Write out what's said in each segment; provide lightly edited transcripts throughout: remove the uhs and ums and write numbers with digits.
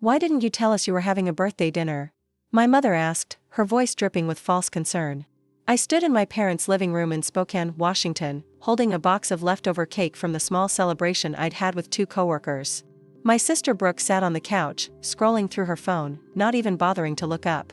Why didn't you tell us you were having a birthday dinner? My mother asked, her voice dripping with false concern. I stood in my parents' living room in Spokane, Washington, holding a box of leftover cake from the small celebration I'd had with 2 coworkers. My sister Brooke sat on the couch, scrolling through her phone, not even bothering to look up.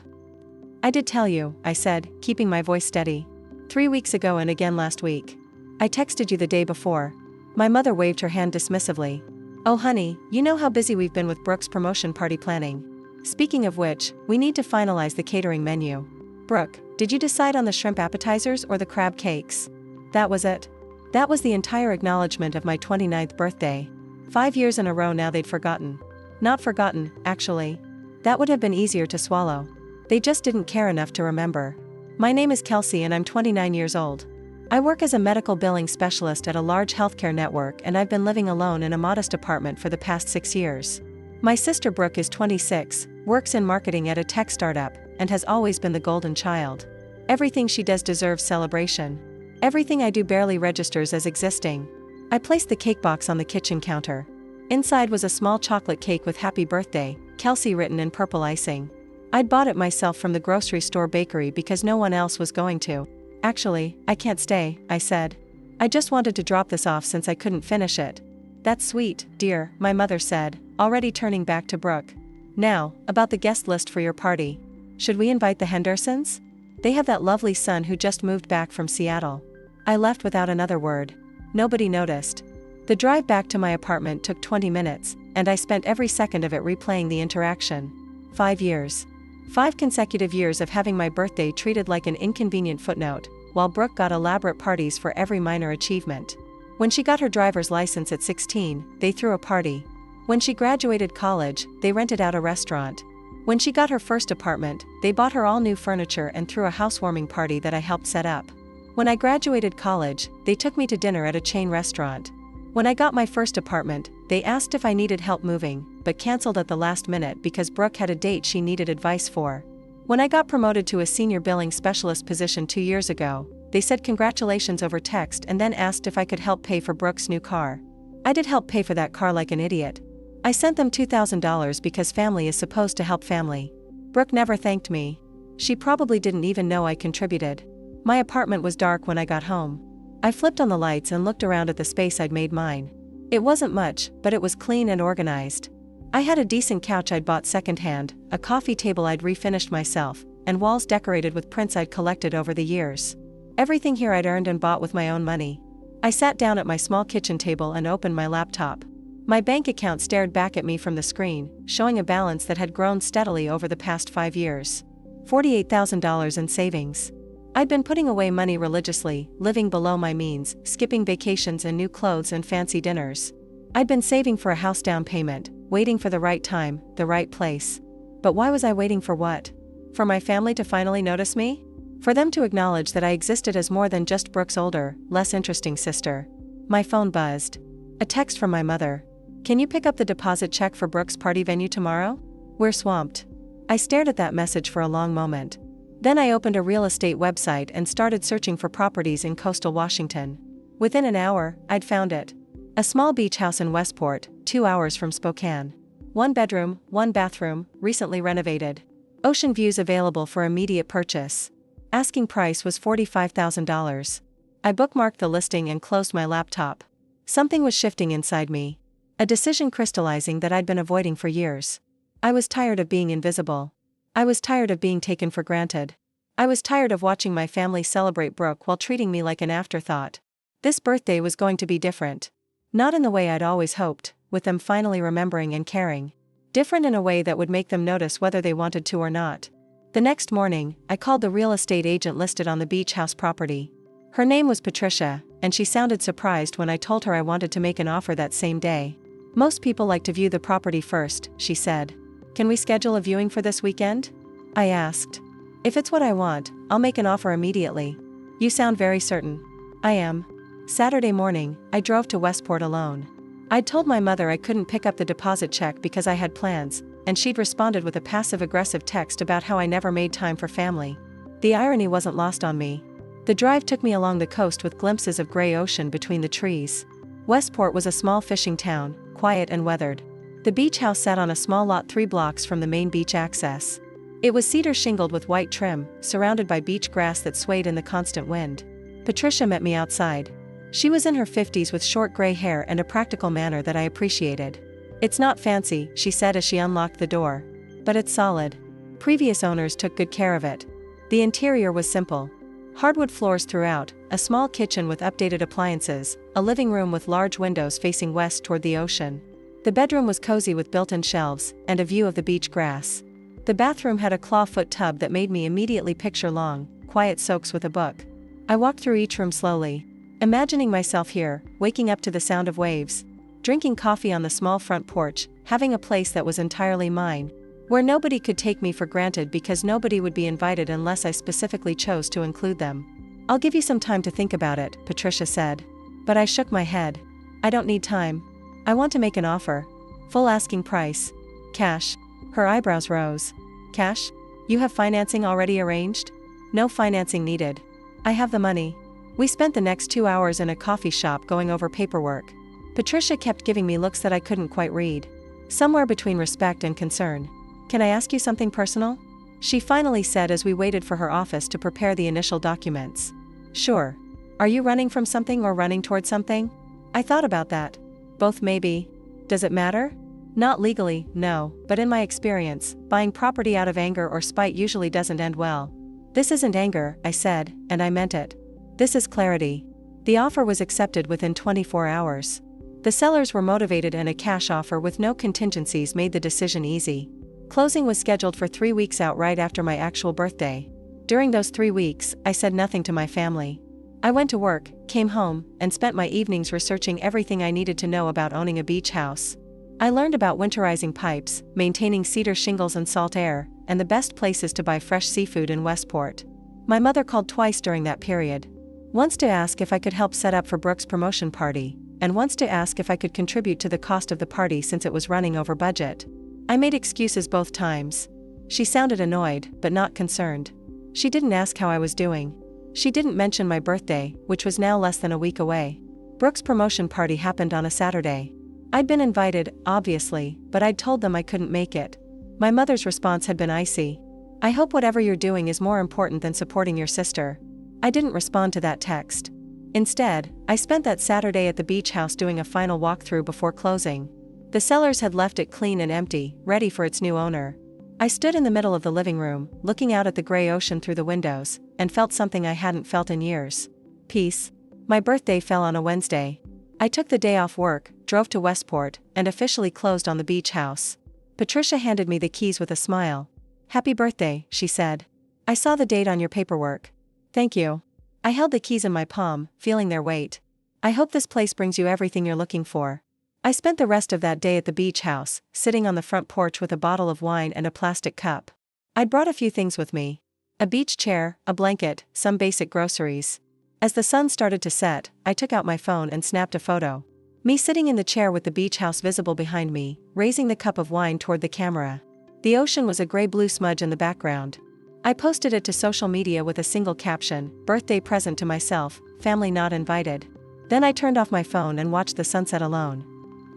I did tell you, I said, keeping my voice steady. 3 weeks ago and again last week. I texted you the day before. My mother waved her hand dismissively. Oh honey, you know how busy we've been with Brooke's promotion party planning. Speaking of which, we need to finalize the catering menu. Brooke, did you decide on the shrimp appetizers or the crab cakes? That was it. That was the entire acknowledgement of my 29th birthday. 5 years in a row now they'd forgotten. Not forgotten, actually. That would have been easier to swallow. They just didn't care enough to remember. My name is Kelsey and I'm 29 years old. I work as a medical billing specialist at a large healthcare network and I've been living alone in a modest apartment for the past 6 years. My sister Brooke is 26, works in marketing at a tech startup, and has always been the golden child. Everything she does deserves celebration. Everything I do barely registers as existing. I placed the cake box on the kitchen counter. Inside was a small chocolate cake with "Happy Birthday, Kelsey" written in purple icing. I'd bought it myself from the grocery store bakery because no one else was going to. Actually, I can't stay, I said. I just wanted to drop this off since I couldn't finish it. That's sweet, dear, my mother said, already turning back to Brooke. Now, about the guest list for your party. Should we invite the Hendersons? They have that lovely son who just moved back from Seattle. I left without another word. Nobody noticed. The drive back to my apartment took 20 minutes, and I spent every second of it replaying the interaction. 5 years. 5 consecutive years of having my birthday treated like an inconvenient footnote, while Brooke got elaborate parties for every minor achievement. When she got her driver's license at 16, they threw a party. When she graduated college, they rented out a restaurant. When she got her first apartment, they bought her all new furniture and threw a housewarming party that I helped set up. When I graduated college, they took me to dinner at a chain restaurant. When I got my first apartment, they asked if I needed help moving, but canceled at the last minute because Brooke had a date she needed advice for. When I got promoted to a senior billing specialist position 2 years ago, they said congratulations over text and then asked if I could help pay for Brooke's new car. I did help pay for that car like an idiot. I sent them $2,000 because family is supposed to help family. Brooke never thanked me. She probably didn't even know I contributed. My apartment was dark when I got home. I flipped on the lights and looked around at the space I'd made mine. It wasn't much, but it was clean and organized. I had a decent couch I'd bought secondhand, a coffee table I'd refinished myself, and walls decorated with prints I'd collected over the years. Everything here I'd earned and bought with my own money. I sat down at my small kitchen table and opened my laptop. My bank account stared back at me from the screen, showing a balance that had grown steadily over the past 5 years. $48,000 in savings. I'd been putting away money religiously, living below my means, skipping vacations and new clothes and fancy dinners. I'd been saving for a house down payment, waiting for the right time, the right place. But why was I waiting for what? For my family to finally notice me? For them to acknowledge that I existed as more than just Brooke's older, less interesting sister. My phone buzzed. A text from my mother. Can you pick up the deposit check for Brooke's party venue tomorrow? We're swamped. I stared at that message for a long moment. Then I opened a real estate website and started searching for properties in coastal Washington. Within an hour, I'd found it. A small beach house in Westport, 2 hours from Spokane. 1 bedroom, 1 bathroom, recently renovated. Ocean views available for immediate purchase. Asking price was $45,000. I bookmarked the listing and closed my laptop. Something was shifting inside me. A decision crystallizing that I'd been avoiding for years. I was tired of being invisible. I was tired of being taken for granted. I was tired of watching my family celebrate Brooke while treating me like an afterthought. This birthday was going to be different. Not in the way I'd always hoped, with them finally remembering and caring. Different in a way that would make them notice whether they wanted to or not. The next morning, I called the real estate agent listed on the beach house property. Her name was Patricia, and she sounded surprised when I told her I wanted to make an offer that same day. Most people like to view the property first, she said. Can we schedule a viewing for this weekend? I asked. If it's what I want, I'll make an offer immediately. You sound very certain. I am. Saturday morning, I drove to Westport alone. I'd told my mother I couldn't pick up the deposit check because I had plans, and she'd responded with a passive-aggressive text about how I never made time for family. The irony wasn't lost on me. The drive took me along the coast with glimpses of gray ocean between the trees. Westport was a small fishing town, quiet and weathered. The beach house sat on a small lot 3 blocks from the main beach access. It was cedar shingled with white trim, surrounded by beach grass that swayed in the constant wind. Patricia met me outside. She was in her 50s with short gray hair and a practical manner that I appreciated. "It's not fancy," she said as she unlocked the door. "But it's solid. Previous owners took good care of it." The interior was simple. Hardwood floors throughout, a small kitchen with updated appliances, a living room with large windows facing west toward the ocean. The bedroom was cozy with built-in shelves and a view of the beach grass. The bathroom had a clawfoot tub that made me immediately picture long, quiet soaks with a book. I walked through each room slowly, imagining myself here, waking up to the sound of waves, drinking coffee on the small front porch, having a place that was entirely mine, where nobody could take me for granted because nobody would be invited unless I specifically chose to include them. "I'll give you some time to think about it," Patricia said. But I shook my head. "I don't need time. I want to make an offer. Full asking price. Cash." Her eyebrows rose. "Cash? You have financing already arranged?" "No financing needed. I have the money." We spent the next 2 hours in a coffee shop going over paperwork. Patricia kept giving me looks that I couldn't quite read. Somewhere between respect and concern. "Can I ask you something personal?" she finally said as we waited for her office to prepare the initial documents. "Sure. Are you running from something or running toward something?" I thought about that. Both maybe. "Does it matter?" "Not legally, no, but in my experience, buying property out of anger or spite usually doesn't end well." "This isn't anger," I said, and I meant it. "This is clarity." The offer was accepted within 24 hours. The sellers were motivated and a cash offer with no contingencies made the decision easy. Closing was scheduled for 3 weeks out right after my actual birthday. During those 3 weeks, I said nothing to my family. I went to work, came home, and spent my evenings researching everything I needed to know about owning a beach house. I learned about winterizing pipes, maintaining cedar shingles and salt air, and the best places to buy fresh seafood in Westport. My mother called twice during that period. Once to ask if I could help set up for Brooke's promotion party, and once to ask if I could contribute to the cost of the party since it was running over budget. I made excuses both times. She sounded annoyed, but not concerned. She didn't ask how I was doing. She didn't mention my birthday, which was now less than a week away. Brooke's promotion party happened on a Saturday. I'd been invited, obviously, but I'd told them I couldn't make it. My mother's response had been icy. "I hope whatever you're doing is more important than supporting your sister." I didn't respond to that text. Instead, I spent that Saturday at the beach house doing a final walkthrough before closing. The sellers had left it clean and empty, ready for its new owner. I stood in the middle of the living room, looking out at the gray ocean through the windows, and felt something I hadn't felt in years. Peace. My birthday fell on a Wednesday. I took the day off work, drove to Westport, and officially closed on the beach house. Patricia handed me the keys with a smile. "Happy birthday," she said. "I saw the date on your paperwork." "Thank you." I held the keys in my palm, feeling their weight. "I hope this place brings you everything you're looking for." I spent the rest of that day at the beach house, sitting on the front porch with a bottle of wine and a plastic cup. I'd brought a few things with me. A beach chair, a blanket, some basic groceries. As the sun started to set, I took out my phone and snapped a photo. Me sitting in the chair with the beach house visible behind me, raising the cup of wine toward the camera. The ocean was a gray-blue smudge in the background. I posted it to social media with a single caption, "Birthday present to myself, family not invited." Then I turned off my phone and watched the sunset alone.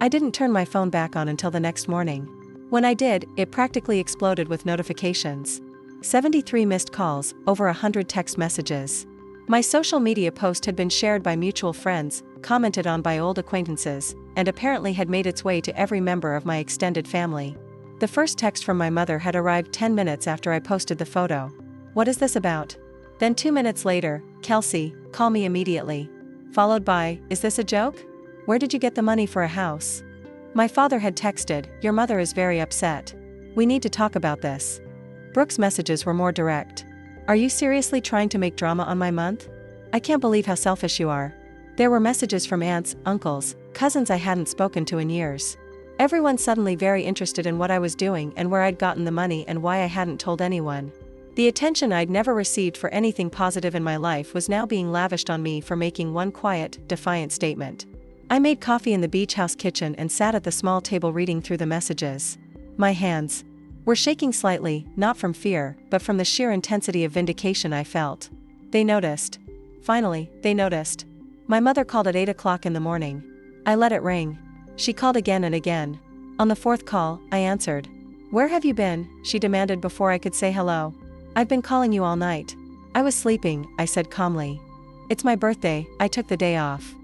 I didn't turn my phone back on until the next morning. When I did, it practically exploded with notifications. 73 missed calls, over 100 text messages. My social media post had been shared by mutual friends, commented on by old acquaintances, and apparently had made its way to every member of my extended family. The first text from my mother had arrived 10 minutes after I posted the photo. "What is this about?" Then 2 minutes later, "Kelsey, call me immediately." Followed by, "Is this a joke? Where did you get the money for a house?" My father had texted, "Your mother is very upset. We need to talk about this." Brooke's messages were more direct. "Are you seriously trying to make drama on my month? I can't believe how selfish you are." There were messages from aunts, uncles, cousins I hadn't spoken to in years. Everyone suddenly very interested in what I was doing and where I'd gotten the money and why I hadn't told anyone. The attention I'd never received for anything positive in my life was now being lavished on me for making one quiet, defiant statement. I made coffee in the beach house kitchen and sat at the small table reading through the messages. My hands were shaking slightly, not from fear, but from the sheer intensity of vindication I felt. They noticed. Finally, they noticed. My mother called at 8 o'clock in the morning. I let it ring. She called again and again. On the fourth call, I answered. "Where have you been?" she demanded before I could say hello. "I've been calling you all night." "I was sleeping," I said calmly. "It's my birthday, I took the day off."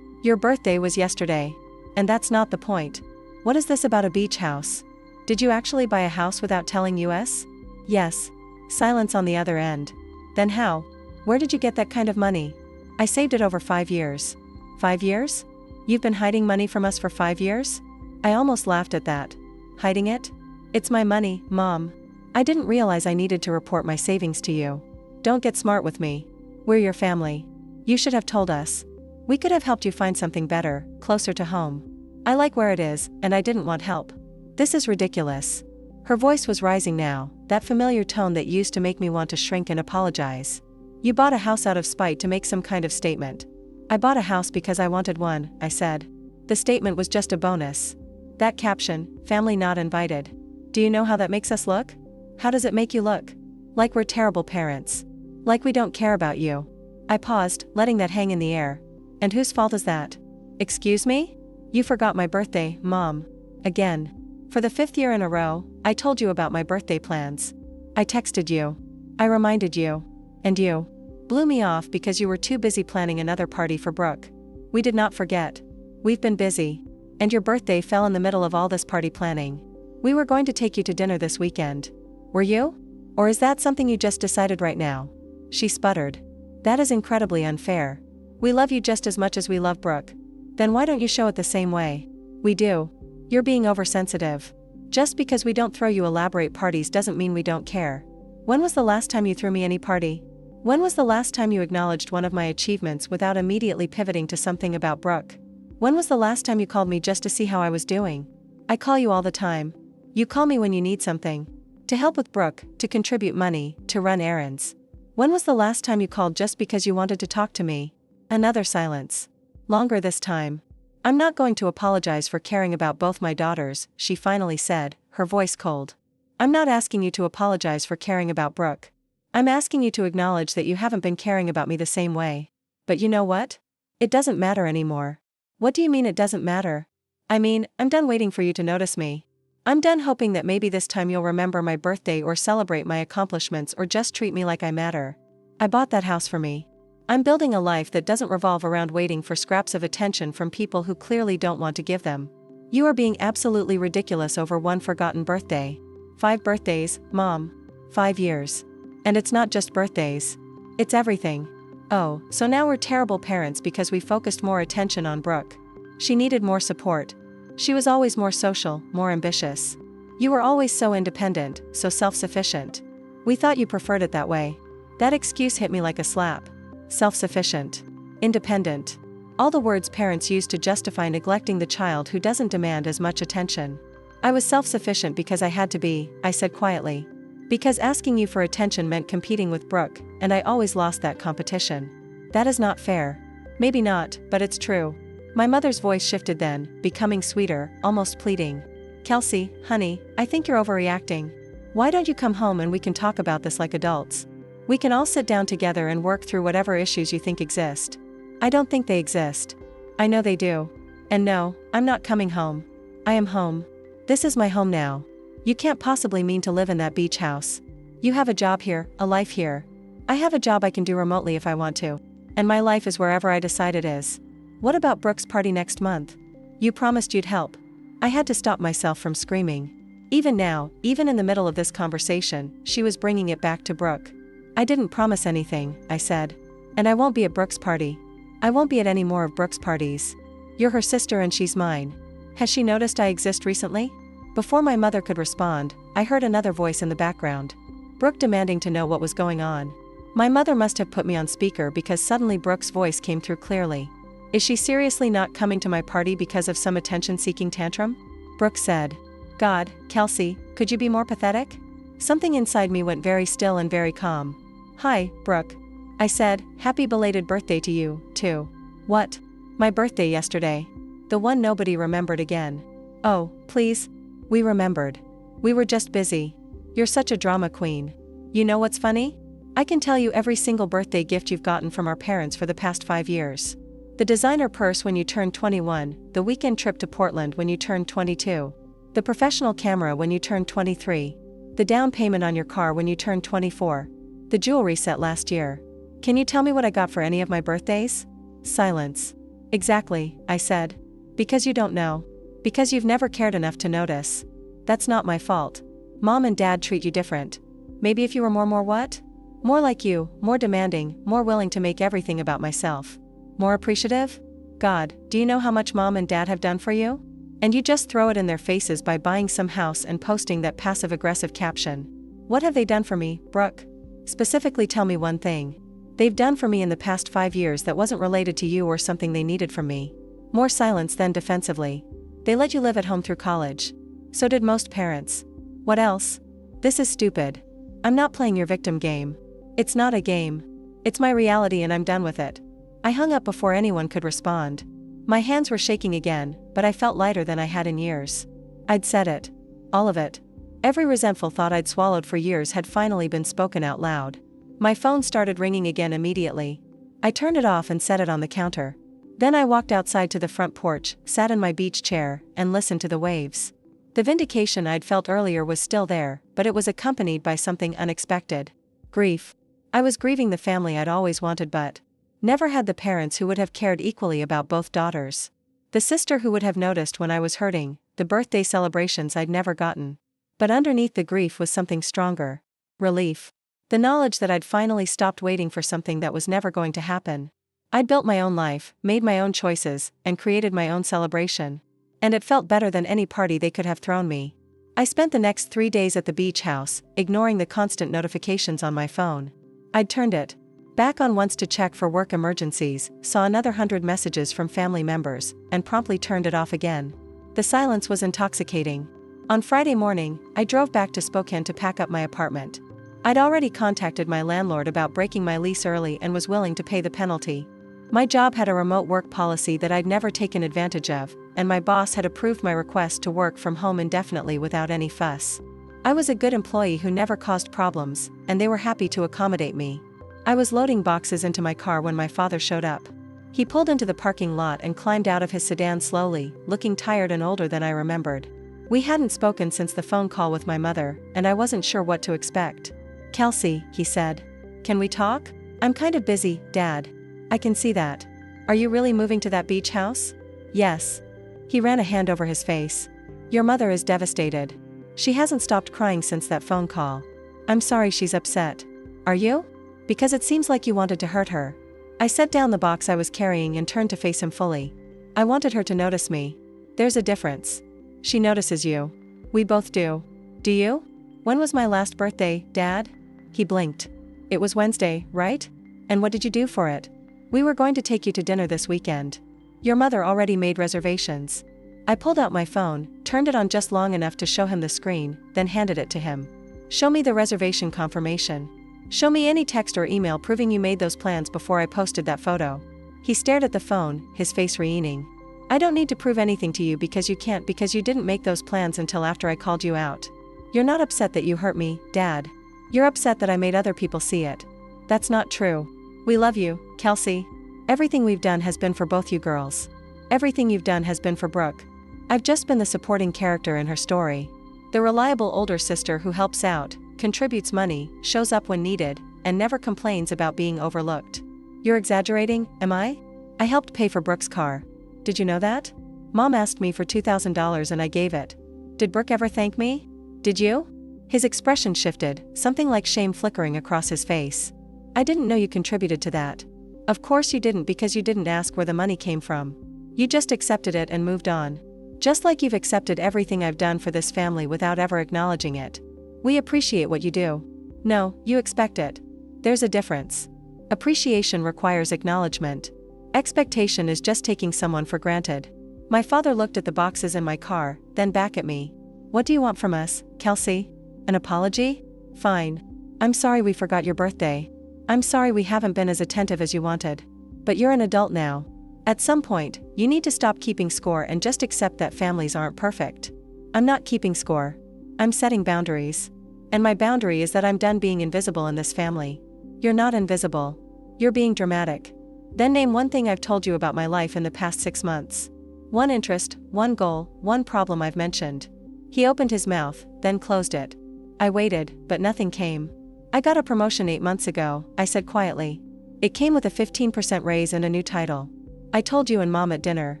"Your birthday was yesterday. And that's not the point. What is this about a beach house? Did you actually buy a house without telling us?" "Yes." Silence on the other end. "Then how? Where did you get that kind of money?" "I saved it over 5 years." 5 years? You've been hiding money from us for 5 years? I almost laughed at that. Hiding it? It's my money, Mom. I didn't realize I needed to report my savings to you. Don't get smart with me. We're your family. You should have told us. We could have helped you find something better, closer to home. I like where it is, and I didn't want help. This is ridiculous. Her voice was rising now, that familiar tone that used to make me want to shrink and apologize. You bought a house out of spite to make some kind of statement. I bought a house because I wanted one, I said. The statement was just a bonus. That caption, family not invited. Do you know how that makes us look? How does it make you look? Like we're terrible parents. Like we don't care about you. I paused, letting that hang in the air. And whose fault is that? Excuse me? You forgot my birthday, Mom. Again. For the 5th year in a row, I told you about my birthday plans. I texted you. I reminded you. And you blew me off because you were too busy planning another party for Brooke. We did not forget. We've been busy. And your birthday fell in the middle of all this party planning. We were going to take you to dinner this weekend. Were you? Or is that something you just decided right now? She sputtered. That is incredibly unfair. We love you just as much as we love Brooke. Then why don't you show it the same way? We do. You're being oversensitive. Just because we don't throw you elaborate parties doesn't mean we don't care. When was the last time you threw me any party? When was the last time you acknowledged one of my achievements without immediately pivoting to something about Brooke? When was the last time you called me just to see how I was doing? I call you all the time. You call me when you need something. To help with Brooke, to contribute money, to run errands. When was the last time you called just because you wanted to talk to me? Another silence. Longer this time. I'm not going to apologize for caring about both my daughters, she finally said, her voice cold. I'm not asking you to apologize for caring about Brooke. I'm asking you to acknowledge that you haven't been caring about me the same way. But you know what? It doesn't matter anymore. What do you mean it doesn't matter? I mean, I'm done waiting for you to notice me. I'm done hoping that maybe this time you'll remember my birthday or celebrate my accomplishments or just treat me like I matter. I bought that house for me. I'm building a life that doesn't revolve around waiting for scraps of attention from people who clearly don't want to give them. You are being absolutely ridiculous over one forgotten birthday. 5 birthdays, Mom. 5 years. And it's not just birthdays. It's everything. Oh, so now we're terrible parents because we focused more attention on Brooke. She needed more support. She was always more social, more ambitious. You were always so independent, so self-sufficient. We thought you preferred it that way. That excuse hit me like a slap. Self-sufficient. Independent. All the words parents use to justify neglecting the child who doesn't demand as much attention. I was self-sufficient because I had to be, I said quietly. Because asking you for attention meant competing with Brooke, and I always lost that competition. That is not fair. Maybe not, but it's true. My mother's voice shifted then, becoming sweeter, almost pleading. Kelsey, honey, I think you're overreacting. Why don't you come home and we can talk about this like adults? We can all sit down together and work through whatever issues you think exist. I don't think they exist. I know they do. And no, I'm not coming home. I am home. This is my home now. You can't possibly mean to live in that beach house. You have a job here, a life here. I have a job I can do remotely if I want to. And my life is wherever I decide it is. What about Brooke's party next month? You promised you'd help. I had to stop myself from screaming. Even now, even in the middle of this conversation, she was bringing it back to Brooke. I didn't promise anything, I said. And I won't be at Brooke's party. I won't be at any more of Brooke's parties. You're her sister and she's mine. Has she noticed I exist recently? Before my mother could respond, I heard another voice in the background. Brooke demanding to know what was going on. My mother must have put me on speaker because suddenly Brooke's voice came through clearly. Is she seriously not coming to my party because of some attention-seeking tantrum? Brooke said. God, Kelsey, could you be more pathetic? Something inside me went very still and very calm. Hi, Brooke. I said, happy belated birthday to you, too. What? My birthday yesterday. The one nobody remembered again. Oh, please. We remembered. We were just busy. You're such a drama queen. You know what's funny? I can tell you every single birthday gift you've gotten from our parents for the past 5 years. The designer purse when you turned 21, the weekend trip to Portland when you turned 22. The professional camera when you turned 23. The down payment on your car when you turned 24. The jewelry set last year. Can you tell me what I got for any of my birthdays? Silence. Exactly, I said. Because you don't know. Because you've never cared enough to notice. That's not my fault. Mom and Dad treat you different. Maybe if you were more what? More like you, more demanding, more willing to make everything about myself. More appreciative? God, do you know how much Mom and Dad have done for you? And you just throw it in their faces by buying some house and posting that passive-aggressive caption. What have they done for me, Brooke? Specifically tell me one thing. They've done for me in the past 5 years that wasn't related to you or something they needed from me. More silence than defensively. They let you live at home through college. So did most parents. What else? This is stupid. I'm not playing your victim game. It's not a game. It's my reality and I'm done with it. I hung up before anyone could respond. My hands were shaking again, but I felt lighter than I had in years. I'd said it. All of it. Every resentful thought I'd swallowed for years had finally been spoken out loud. My phone started ringing again immediately. I turned it off and set it on the counter. Then I walked outside to the front porch, sat in my beach chair, and listened to the waves. The vindication I'd felt earlier was still there, but it was accompanied by something unexpected. Grief. I was grieving the family I'd always wanted but never had the parents who would have cared equally about both daughters. The sister who would have noticed when I was hurting, the birthday celebrations I'd never gotten. But underneath the grief was something stronger. Relief. The knowledge that I'd finally stopped waiting for something that was never going to happen. I'd built my own life, made my own choices, and created my own celebration. And it felt better than any party they could have thrown me. I spent the next 3 days at the beach house, ignoring the constant notifications on my phone. I'd turned it back on once to check for work emergencies, saw another 100 messages from family members, and promptly turned it off again. The silence was intoxicating. On Friday morning, I drove back to Spokane to pack up my apartment. I'd already contacted my landlord about breaking my lease early and was willing to pay the penalty. My job had a remote work policy that I'd never taken advantage of, and my boss had approved my request to work from home indefinitely without any fuss. I was a good employee who never caused problems, and they were happy to accommodate me. I was loading boxes into my car when my father showed up. He pulled into the parking lot and climbed out of his sedan slowly, looking tired and older than I remembered. We hadn't spoken since the phone call with my mother, and I wasn't sure what to expect. "Kelsey," he said. "Can we talk?" "I'm kind of busy, Dad." "I can see that. Are you really moving to that beach house?" "Yes." He ran a hand over his face. "Your mother is devastated. She hasn't stopped crying since that phone call. I'm sorry she's upset." "Are you? Because it seems like you wanted to hurt her." I set down the box I was carrying and turned to face him fully. "I wanted her to notice me. There's a difference. She notices you. We both do. Do you?" "When was my last birthday, Dad?" He blinked. "It was Wednesday, right? And what did you do for it?" "We were going to take you to dinner this weekend. Your mother already made reservations." I pulled out my phone, turned it on just long enough to show him the screen, then handed it to him. "Show me the reservation confirmation. Show me any text or email proving you made those plans before I posted that photo." He stared at the phone, his face reening. "I don't need to prove anything to you because you can't because you didn't make those plans until after I called you out. You're not upset that you hurt me, Dad. You're upset that I made other people see it. That's not true. We love you, Kelsey. Everything we've done has been for both you girls. Everything you've done has been for Brooke. I've just been the supporting character in her story. The reliable older sister who helps out, contributes money, shows up when needed, and never complains about being overlooked. You're exaggerating, am I? I helped pay for Brooke's car. Did you know that? Mom asked me for $2,000 and I gave it. Did Brooke ever thank me? Did you?" His expression shifted, something like shame flickering across his face. "I didn't know you contributed to that." "Of course you didn't because you didn't ask where the money came from. You just accepted it and moved on. Just like you've accepted everything I've done for this family without ever acknowledging it. We appreciate what you do." "No, you expect it. There's a difference. Appreciation requires acknowledgement. Expectation is just taking someone for granted." My father looked at the boxes in my car, then back at me. "What do you want from us, Kelsey? An apology? Fine. I'm sorry we forgot your birthday. I'm sorry we haven't been as attentive as you wanted. But you're an adult now. At some point, you need to stop keeping score and just accept that families aren't perfect." "I'm not keeping score. I'm setting boundaries. And my boundary is that I'm done being invisible in this family." "You're not invisible. You're being dramatic. Then name one thing I've told you about my life in the past 6 months. One interest, one goal, one problem I've mentioned." He opened his mouth, then closed it. I waited, but nothing came. I got a promotion 8 months ago, I said quietly. It came with a 15% raise and a new title. I told you and Mom at dinner.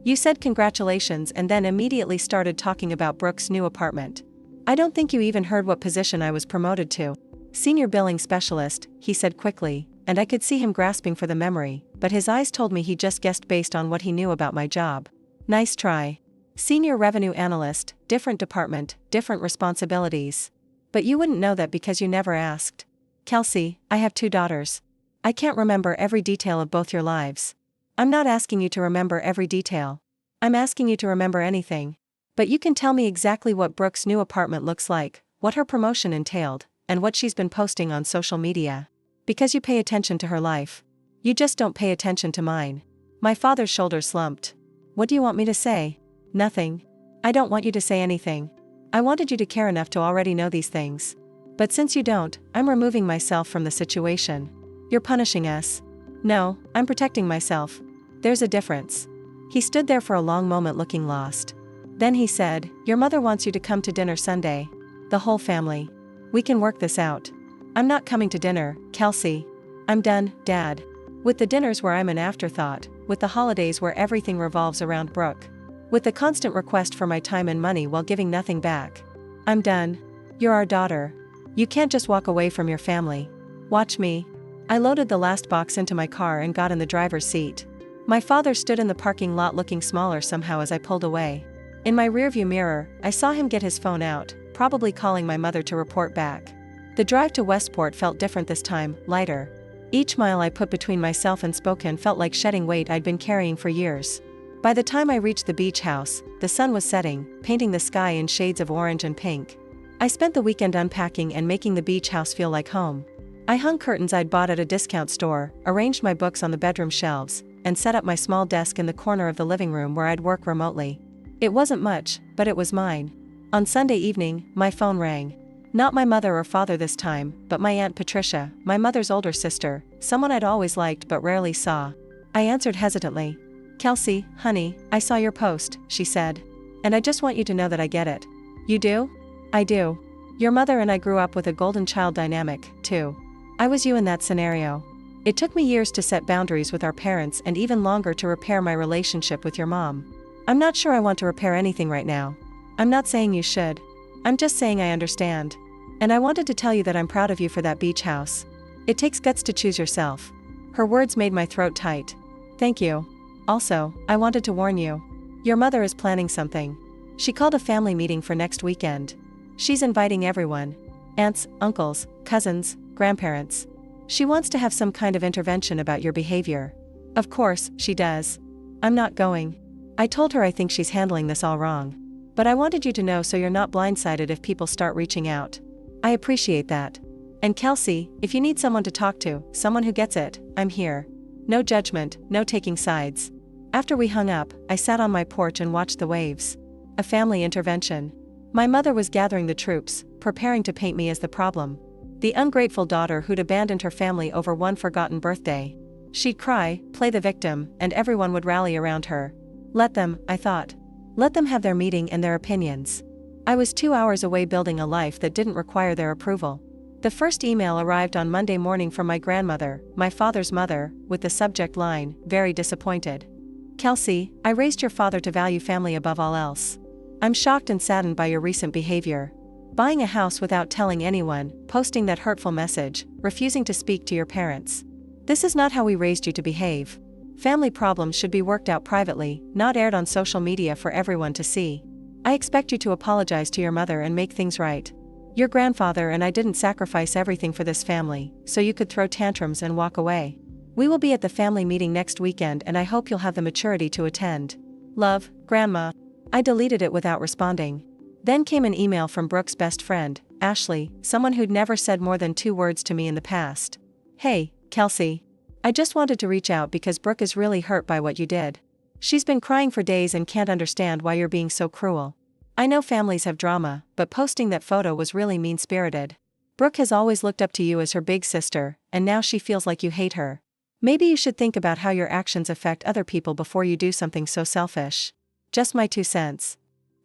You said congratulations and then immediately started talking about Brooke's new apartment. I don't think you even heard what position I was promoted to. Senior billing specialist, he said quickly, and I could see him grasping for the memory, but his eyes told me he just guessed based on what he knew about my job. Nice try. Senior revenue analyst, different department, different responsibilities. But you wouldn't know that because you never asked. Kelsey, I have 2 daughters. I can't remember every detail of both your lives. I'm not asking you to remember every detail. I'm asking you to remember anything. But you can tell me exactly what Brooke's new apartment looks like, what her promotion entailed, and what she's been posting on social media. Because you pay attention to her life. You just don't pay attention to mine. My father's shoulders slumped. What do you want me to say? Nothing. I don't want you to say anything. I wanted you to care enough to already know these things. But since you don't, I'm removing myself from the situation. You're punishing us. No, I'm protecting myself. There's a difference. He stood there for a long moment looking lost. Then he said, your mother wants you to come to dinner Sunday. The whole family. We can work this out. I'm not coming to dinner, Kelsey. I'm done, Dad. With the dinners where I'm an afterthought, with the holidays where everything revolves around Brooke. With the constant request for my time and money while giving nothing back. I'm done. You're our daughter. You can't just walk away from your family. Watch me. I loaded the last box into my car and got in the driver's seat. My father stood in the parking lot looking smaller somehow as I pulled away. In my rearview mirror, I saw him get his phone out, probably calling my mother to report back. The drive to Westport felt different this time, lighter. Each mile I put between myself and Spokane felt like shedding weight I'd been carrying for years. By the time I reached the beach house, the sun was setting, painting the sky in shades of orange and pink. I spent the weekend unpacking and making the beach house feel like home. I hung curtains I'd bought at a discount store, arranged my books on the bedroom shelves, and set up my small desk in the corner of the living room where I'd work remotely. It wasn't much, but it was mine. On Sunday evening, my phone rang. Not my mother or father this time, but my Aunt Patricia, my mother's older sister, someone I'd always liked but rarely saw. I answered hesitantly. Kelsey, honey, I saw your post, she said. And I just want you to know that I get it. You do? I do. Your mother and I grew up with a golden child dynamic, too. I was you in that scenario. It took me years to set boundaries with our parents and even longer to repair my relationship with your mom. I'm not sure I want to repair anything right now. I'm not saying you should. I'm just saying I understand. And I wanted to tell you that I'm proud of you for that beach house. It takes guts to choose yourself. Her words made my throat tight. Thank you. Also, I wanted to warn you. Your mother is planning something. She called a family meeting for next weekend. She's inviting everyone. Aunts, uncles, cousins, grandparents. She wants to have some kind of intervention about your behavior. Of course, she does. I'm not going. I told her I think she's handling this all wrong. But I wanted you to know so you're not blindsided if people start reaching out. I appreciate that. And Kelsey, if you need someone to talk to, someone who gets it, I'm here. No judgment, no taking sides. After we hung up, I sat on my porch and watched the waves. A family intervention. My mother was gathering the troops, preparing to paint me as the problem. The ungrateful daughter who'd abandoned her family over one forgotten birthday. She'd cry, play the victim, and everyone would rally around her. Let them, I thought. Let them have their meeting and their opinions. I was 2 hours away building a life that didn't require their approval. The first email arrived on Monday morning from my grandmother, my father's mother, with the subject line, very disappointed. Kelsey, I raised your father to value family above all else. I'm shocked and saddened by your recent behavior. Buying a house without telling anyone, posting that hurtful message, refusing to speak to your parents. This is not how we raised you to behave. Family problems should be worked out privately, not aired on social media for everyone to see. I expect you to apologize to your mother and make things right. Your grandfather and I didn't sacrifice everything for this family, so you could throw tantrums and walk away. We will be at the family meeting next weekend and I hope you'll have the maturity to attend. Love, Grandma. I deleted it without responding. Then came an email from Brooke's best friend, Ashley, someone who'd never said more than 2 words to me in the past. Hey, Kelsey. I just wanted to reach out because Brooke is really hurt by what you did. She's been crying for days and can't understand why you're being so cruel. I know families have drama, but posting that photo was really mean-spirited. Brooke has always looked up to you as her big sister, and now she feels like you hate her. Maybe you should think about how your actions affect other people before you do something so selfish. Just my 2 cents.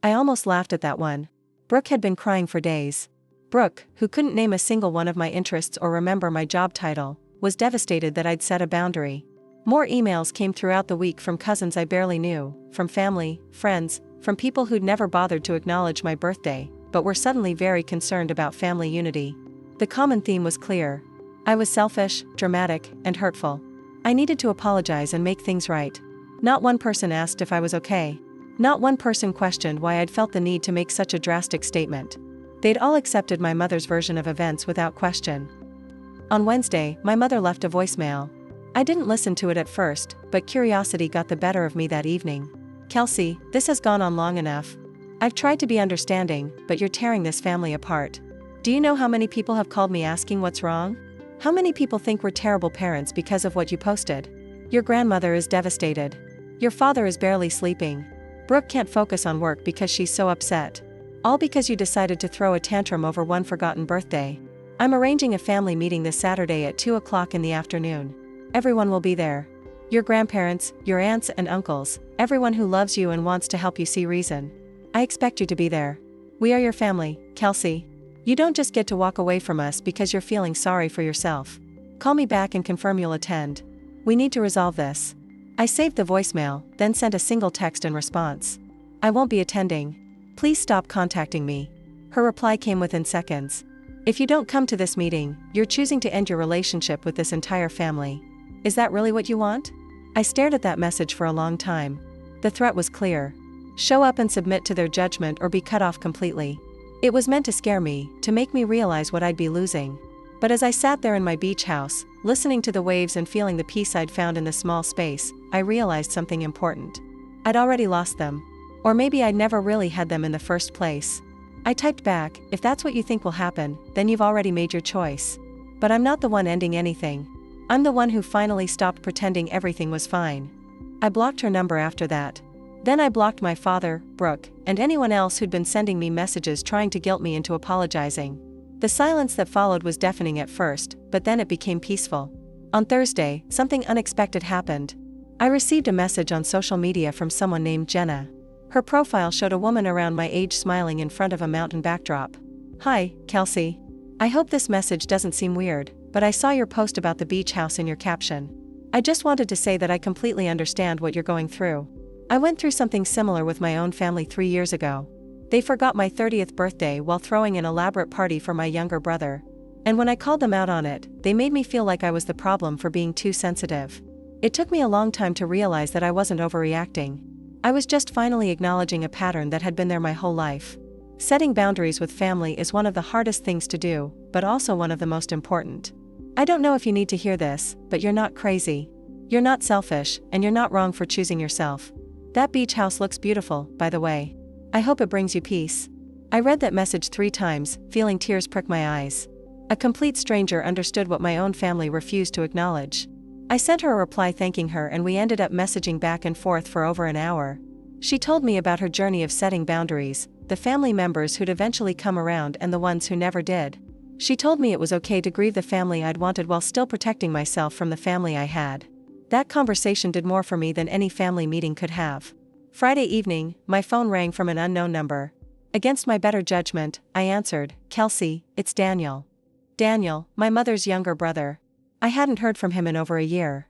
I almost laughed at that one. Brooke had been crying for days. Brooke, who couldn't name a single one of my interests or remember my job title, was devastated that I'd set a boundary. More emails came throughout the week from cousins I barely knew, from family, friends, from people who'd never bothered to acknowledge my birthday, but were suddenly very concerned about family unity. The common theme was clear. I was selfish, dramatic, and hurtful. I needed to apologize and make things right. Not one person asked if I was okay. Not one person questioned why I'd felt the need to make such a drastic statement. They'd all accepted my mother's version of events without question. On Wednesday, my mother left a voicemail. I didn't listen to it at first, but curiosity got the better of me that evening. Kelsey, this has gone on long enough. I've tried to be understanding, but you're tearing this family apart. Do you know how many people have called me asking what's wrong? How many people think we're terrible parents because of what you posted? Your grandmother is devastated. Your father is barely sleeping. Brooke can't focus on work because she's so upset. All because you decided to throw a tantrum over one forgotten birthday. I'm arranging a family meeting this Saturday at 2 o'clock in the afternoon. Everyone will be there. Your grandparents, your aunts and uncles, everyone who loves you and wants to help you see reason. I expect you to be there. We are your family, Kelsey. You don't just get to walk away from us because you're feeling sorry for yourself. Call me back and confirm you'll attend. We need to resolve this. I saved the voicemail, then sent a single text in response. I won't be attending. Please stop contacting me. Her reply came within seconds. If you don't come to this meeting, you're choosing to end your relationship with this entire family. Is that really what you want? I stared at that message for a long time. The threat was clear. Show up and submit to their judgment or be cut off completely. It was meant to scare me, to make me realize what I'd be losing. But as I sat there in my beach house, listening to the waves and feeling the peace I'd found in the small space, I realized something important. I'd already lost them. Or maybe I'd never really had them in the first place. I typed back, if that's what you think will happen, then you've already made your choice. But I'm not the one ending anything. I'm the one who finally stopped pretending everything was fine. I blocked her number after that. Then I blocked my father, Brooke, and anyone else who'd been sending me messages trying to guilt me into apologizing. The silence that followed was deafening at first, but then it became peaceful. On Thursday, something unexpected happened. I received a message on social media from someone named Jenna. Her profile showed a woman around my age smiling in front of a mountain backdrop. Hi, Kelsey. I hope this message doesn't seem weird, but I saw your post about the beach house in your caption. I just wanted to say that I completely understand what you're going through. I went through something similar with my own family 3 years ago. They forgot my 30th birthday while throwing an elaborate party for my younger brother. And when I called them out on it, they made me feel like I was the problem for being too sensitive. It took me a long time to realize that I wasn't overreacting. I was just finally acknowledging a pattern that had been there my whole life. Setting boundaries with family is one of the hardest things to do, but also one of the most important. I don't know if you need to hear this, but you're not crazy. You're not selfish, and you're not wrong for choosing yourself. That beach house looks beautiful, by the way. I hope it brings you peace. I read that message 3 times, feeling tears prick my eyes. A complete stranger understood what my own family refused to acknowledge. I sent her a reply thanking her and we ended up messaging back and forth for over an hour. She told me about her journey of setting boundaries, the family members who'd eventually come around and the ones who never did. She told me it was okay to grieve the family I'd wanted while still protecting myself from the family I had. That conversation did more for me than any family meeting could have. Friday evening, my phone rang from an unknown number. Against my better judgment, I answered, Kelsey, it's Daniel. Daniel, my mother's younger brother. I hadn't heard from him in over a year.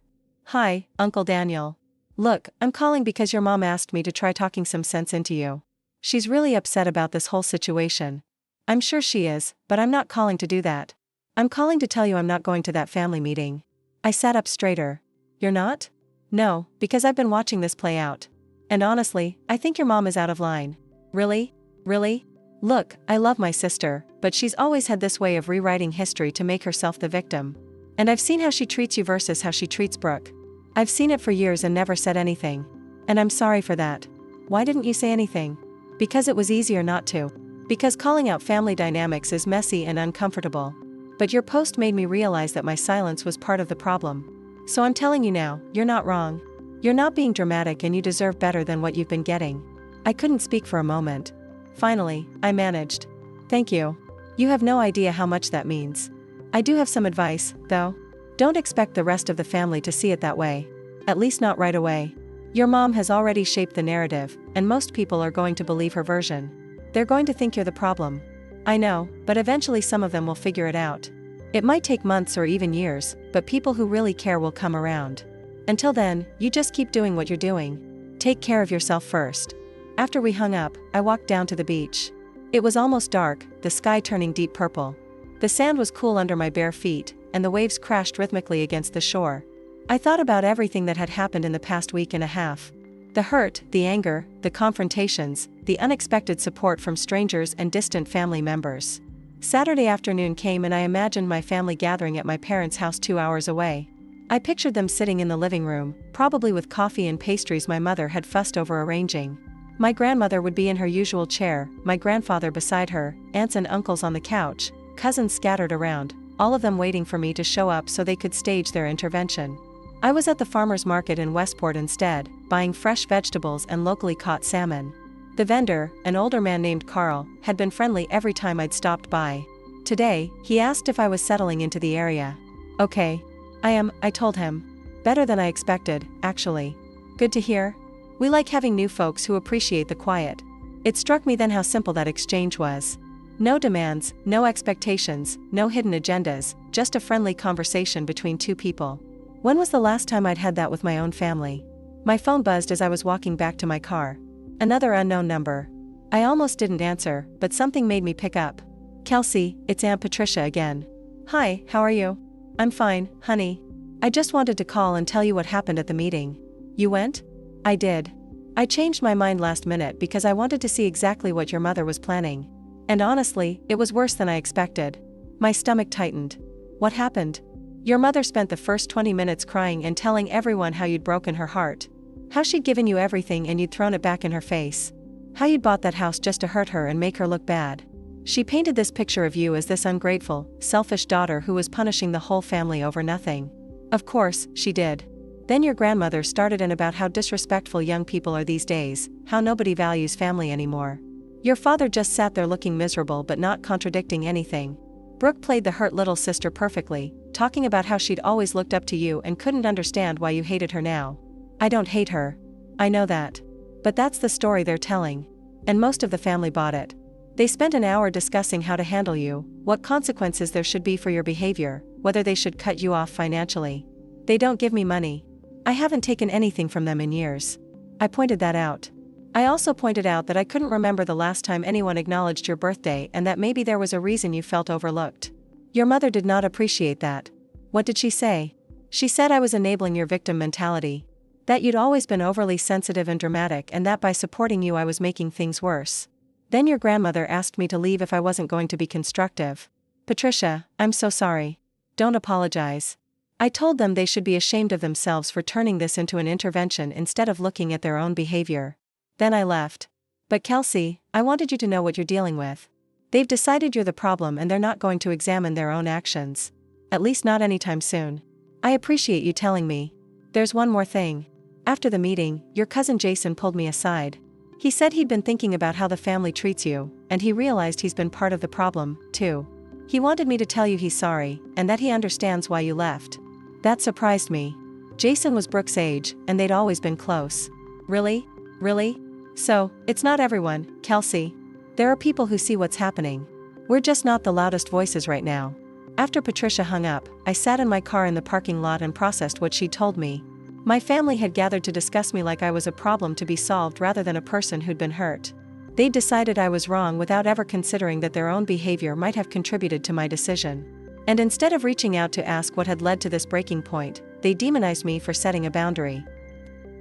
Hi, Uncle Daniel. Look, I'm calling because your mom asked me to try talking some sense into you. She's really upset about this whole situation. I'm sure she is, but I'm not calling to do that. I'm calling to tell you I'm not going to that family meeting. I sat up straighter. You're not? No, because I've been watching this play out. And honestly, I think your mom is out of line. Really? Really? Look, I love my sister, but she's always had this way of rewriting history to make herself the victim. And I've seen how she treats you versus how she treats Brooke. I've seen it for years and never said anything. And I'm sorry for that. Why didn't you say anything? Because it was easier not to. Because calling out family dynamics is messy and uncomfortable. But your post made me realize that my silence was part of the problem. So I'm telling you now, you're not wrong. You're not being dramatic and you deserve better than what you've been getting. I couldn't speak for a moment. Finally, I managed. Thank you. You have no idea how much that means. I do have some advice, though. Don't expect the rest of the family to see it that way. At least not right away. Your mom has already shaped the narrative, and most people are going to believe her version. They're going to think you're the problem. I know, but eventually some of them will figure it out. It might take months or even years, but people who really care will come around. Until then, you just keep doing what you're doing. Take care of yourself first. After we hung up, I walked down to the beach. It was almost dark, the sky turning deep purple. The sand was cool under my bare feet, and the waves crashed rhythmically against the shore. I thought about everything that had happened in the past week and a half. The hurt, the anger, the confrontations, the unexpected support from strangers and distant family members. Saturday afternoon came and I imagined my family gathering at my parents' house 2 hours away. I pictured them sitting in the living room, probably with coffee and pastries my mother had fussed over arranging. My grandmother would be in her usual chair, my grandfather beside her, aunts and uncles on the couch, cousins scattered around, all of them waiting for me to show up so they could stage their intervention. I was at the farmer's market in Westport instead, buying fresh vegetables and locally caught salmon. The vendor, an older man named Carl, had been friendly every time I'd stopped by. Today, he asked if I was settling into the area. Okay. I am, I told him. Better than I expected, actually. Good to hear. We like having new folks who appreciate the quiet. It struck me then how simple that exchange was. No demands, no expectations, no hidden agendas, just a friendly conversation between two people. When was the last time I'd had that with my own family? My phone buzzed as I was walking back to my car. Another unknown number. I almost didn't answer, but something made me pick up. Kelsey, it's Aunt Patricia again. Hi, how are you? I'm fine, honey. I just wanted to call and tell you what happened at the meeting. You went? I did. I changed my mind last minute because I wanted to see exactly what your mother was planning. And honestly, it was worse than I expected. My stomach tightened. What happened? Your mother spent the first 20 minutes crying and telling everyone how you'd broken her heart. How she'd given you everything and you'd thrown it back in her face. How you'd bought that house just to hurt her and make her look bad. She painted this picture of you as this ungrateful, selfish daughter who was punishing the whole family over nothing. Of course, she did. Then your grandmother started in about how disrespectful young people are these days, how nobody values family anymore. Your father just sat there looking miserable but not contradicting anything. Brooke played the hurt little sister perfectly, talking about how she'd always looked up to you and couldn't understand why you hated her now. I don't hate her. I know that. But that's the story they're telling. And most of the family bought it. They spent an hour discussing how to handle you, what consequences there should be for your behavior, whether they should cut you off financially. They don't give me money. I haven't taken anything from them in years. I pointed that out. I also pointed out that I couldn't remember the last time anyone acknowledged your birthday and that maybe there was a reason you felt overlooked. Your mother did not appreciate that. What did she say? She said I was enabling your victim mentality. That you'd always been overly sensitive and dramatic and that by supporting you I was making things worse. Then your grandmother asked me to leave if I wasn't going to be constructive. Patricia, I'm so sorry. Don't apologize. I told them they should be ashamed of themselves for turning this into an intervention instead of looking at their own behavior. Then I left. But Kelsey, I wanted you to know what you're dealing with. They've decided you're the problem and they're not going to examine their own actions. At least not anytime soon. I appreciate you telling me. There's one more thing. After the meeting, your cousin Jason pulled me aside. He said he'd been thinking about how the family treats you, and he realized he's been part of the problem, too. He wanted me to tell you he's sorry, and that he understands why you left. That surprised me. Jason was Brooke's age, and they'd always been close. Really? Really? So, it's not everyone, Kelsey. There are people who see what's happening. We're just not the loudest voices right now. After Patricia hung up, I sat in my car in the parking lot and processed what she'd told me. My family had gathered to discuss me like I was a problem to be solved rather than a person who'd been hurt. They'd decided I was wrong without ever considering that their own behavior might have contributed to my decision. And instead of reaching out to ask what had led to this breaking point, they demonized me for setting a boundary.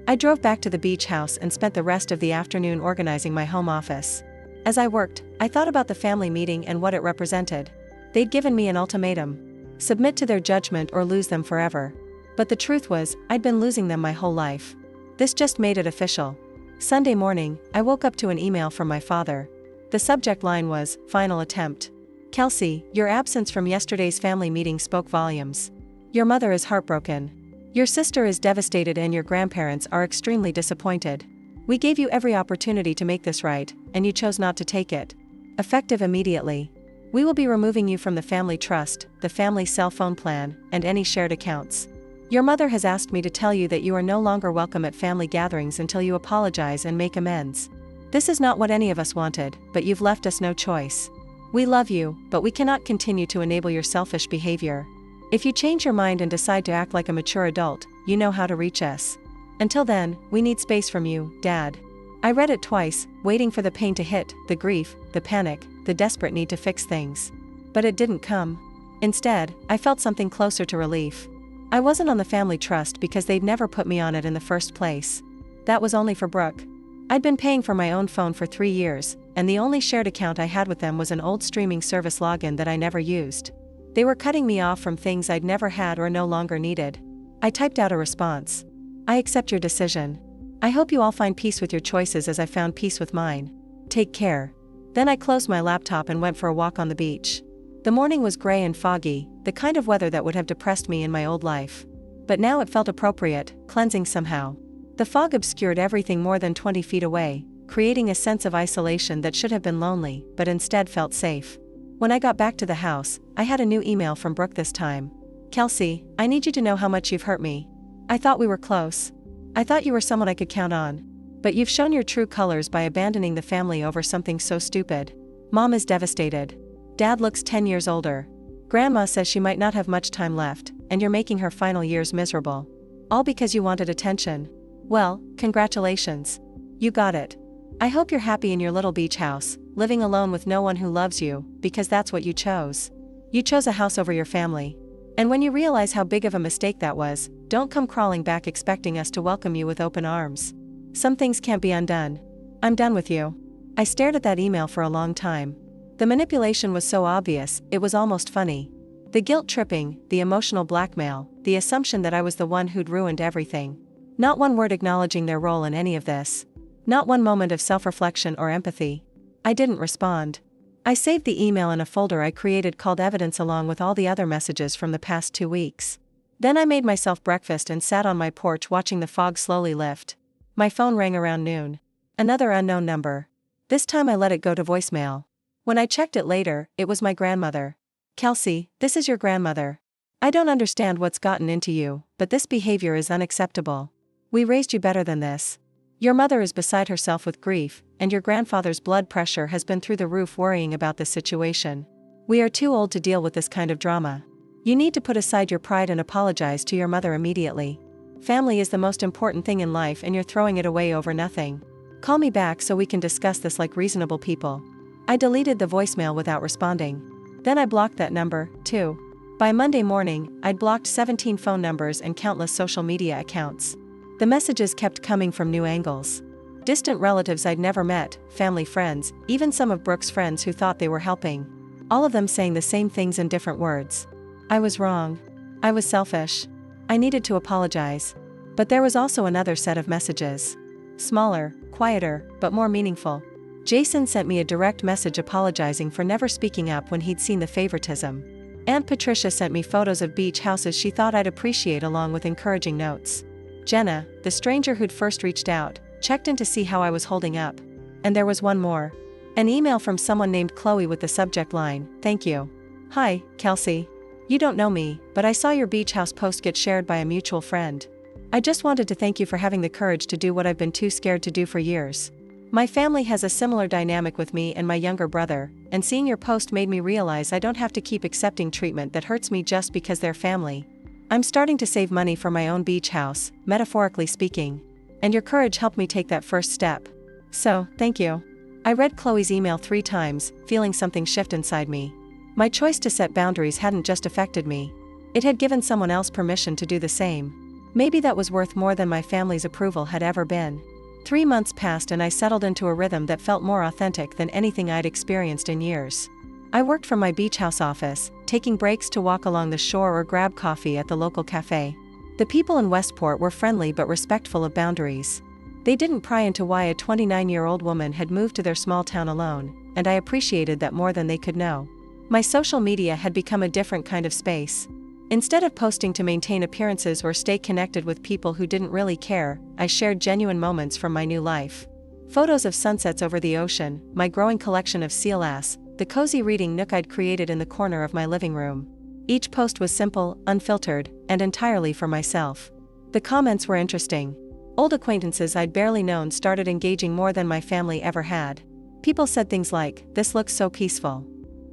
I drove back to the beach house and spent the rest of the afternoon organizing my home office. As I worked, I thought about the family meeting and what it represented. They'd given me an ultimatum. Submit to their judgment or lose them forever. But the truth was, I'd been losing them my whole life. This just made it official. Sunday morning, I woke up to an email from my father. The subject line was, "Final attempt." Kelsey, your absence from yesterday's family meeting spoke volumes. Your mother is heartbroken. Your sister is devastated and your grandparents are extremely disappointed. We gave you every opportunity to make this right, and you chose not to take it. Effective immediately. We will be removing you from the family trust, the family cell phone plan, and any shared accounts. Your mother has asked me to tell you that you are no longer welcome at family gatherings until you apologize and make amends. This is not what any of us wanted, but you've left us no choice. We love you, but we cannot continue to enable your selfish behavior. If you change your mind and decide to act like a mature adult, you know how to reach us. Until then, we need space from you, Dad. I read it twice, waiting for the pain to hit, the grief, the panic, the desperate need to fix things. But it didn't come. Instead, I felt something closer to relief. I wasn't on the family trust because they'd never put me on it in the first place. That was only for Brooke. I'd been paying for my own phone for 3 years, and the only shared account I had with them was an old streaming service login that I never used. They were cutting me off from things I'd never had or no longer needed. I typed out a response. I accept your decision. I hope you all find peace with your choices as I found peace with mine. Take care. Then I closed my laptop and went for a walk on the beach. The morning was gray and foggy, the kind of weather that would have depressed me in my old life. But now it felt appropriate, cleansing somehow. The fog obscured everything more than 20 feet away, creating a sense of isolation that should have been lonely, but instead felt safe. When I got back to the house, I had a new email from Brooke this time. Kelsey, I need you to know how much you've hurt me. I thought we were close. I thought you were someone I could count on. But you've shown your true colors by abandoning the family over something so stupid. Mom is devastated. Dad looks 10 years older. Grandma says she might not have much time left, and you're making her final years miserable. All because you wanted attention. Well, congratulations. You got it. I hope you're happy in your little beach house, living alone with no one who loves you, because that's what you chose. You chose a house over your family. And when you realize how big of a mistake that was, don't come crawling back expecting us to welcome you with open arms. Some things can't be undone. I'm done with you. I stared at that email for a long time. The manipulation was so obvious, it was almost funny. The guilt tripping, the emotional blackmail, the assumption that I was the one who'd ruined everything. Not one word acknowledging their role in any of this. Not one moment of self-reflection or empathy. I didn't respond. I saved the email in a folder I created called Evidence along with all the other messages from the past 2 weeks. Then I made myself breakfast and sat on my porch watching the fog slowly lift. My phone rang around noon. Another unknown number. This time I let it go to voicemail. When I checked it later, it was my grandmother. Kelsey, this is your grandmother. I don't understand what's gotten into you, but this behavior is unacceptable. We raised you better than this. Your mother is beside herself with grief, and your grandfather's blood pressure has been through the roof worrying about this situation. We are too old to deal with this kind of drama. You need to put aside your pride and apologize to your mother immediately. Family is the most important thing in life and you're throwing it away over nothing. Call me back so we can discuss this like reasonable people. I deleted the voicemail without responding. Then I blocked that number, too. By Monday morning, I'd blocked 17 phone numbers and countless social media accounts. The messages kept coming from new angles. Distant relatives I'd never met, family friends, even some of Brooke's friends who thought they were helping. All of them saying the same things in different words. I was wrong. I was selfish. I needed to apologize. But there was also another set of messages. Smaller, quieter, but more meaningful. Jason sent me a direct message apologizing for never speaking up when he'd seen the favoritism. Aunt Patricia sent me photos of beach houses she thought I'd appreciate along with encouraging notes. Jenna, the stranger who'd first reached out, checked in to see how I was holding up. And there was one more. An email from someone named Chloe with the subject line, "Thank you. Hi, Kelsey. You don't know me, but I saw your beach house post get shared by a mutual friend. I just wanted to thank you for having the courage to do what I've been too scared to do for years. My family has a similar dynamic with me and my younger brother, and seeing your post made me realize I don't have to keep accepting treatment that hurts me just because they're family. I'm starting to save money for my own beach house, metaphorically speaking. And your courage helped me take that first step. So, thank you." I read Chloe's email 3 times, feeling something shift inside me. My choice to set boundaries hadn't just affected me. It had given someone else permission to do the same. Maybe that was worth more than my family's approval had ever been. 3 months passed and I settled into a rhythm that felt more authentic than anything I'd experienced in years. I worked from my beach house office, taking breaks to walk along the shore or grab coffee at the local cafe. The people in Westport were friendly but respectful of boundaries. They didn't pry into why a 29-year-old woman had moved to their small town alone, and I appreciated that more than they could know. My social media had become a different kind of space. Instead of posting to maintain appearances or stay connected with people who didn't really care, I shared genuine moments from my new life. Photos of sunsets over the ocean, my growing collection of seal ass, the cozy reading nook I'd created in the corner of my living room. Each post was simple, unfiltered, and entirely for myself. The comments were interesting. Old acquaintances I'd barely known started engaging more than my family ever had. People said things like, "This looks so peaceful,"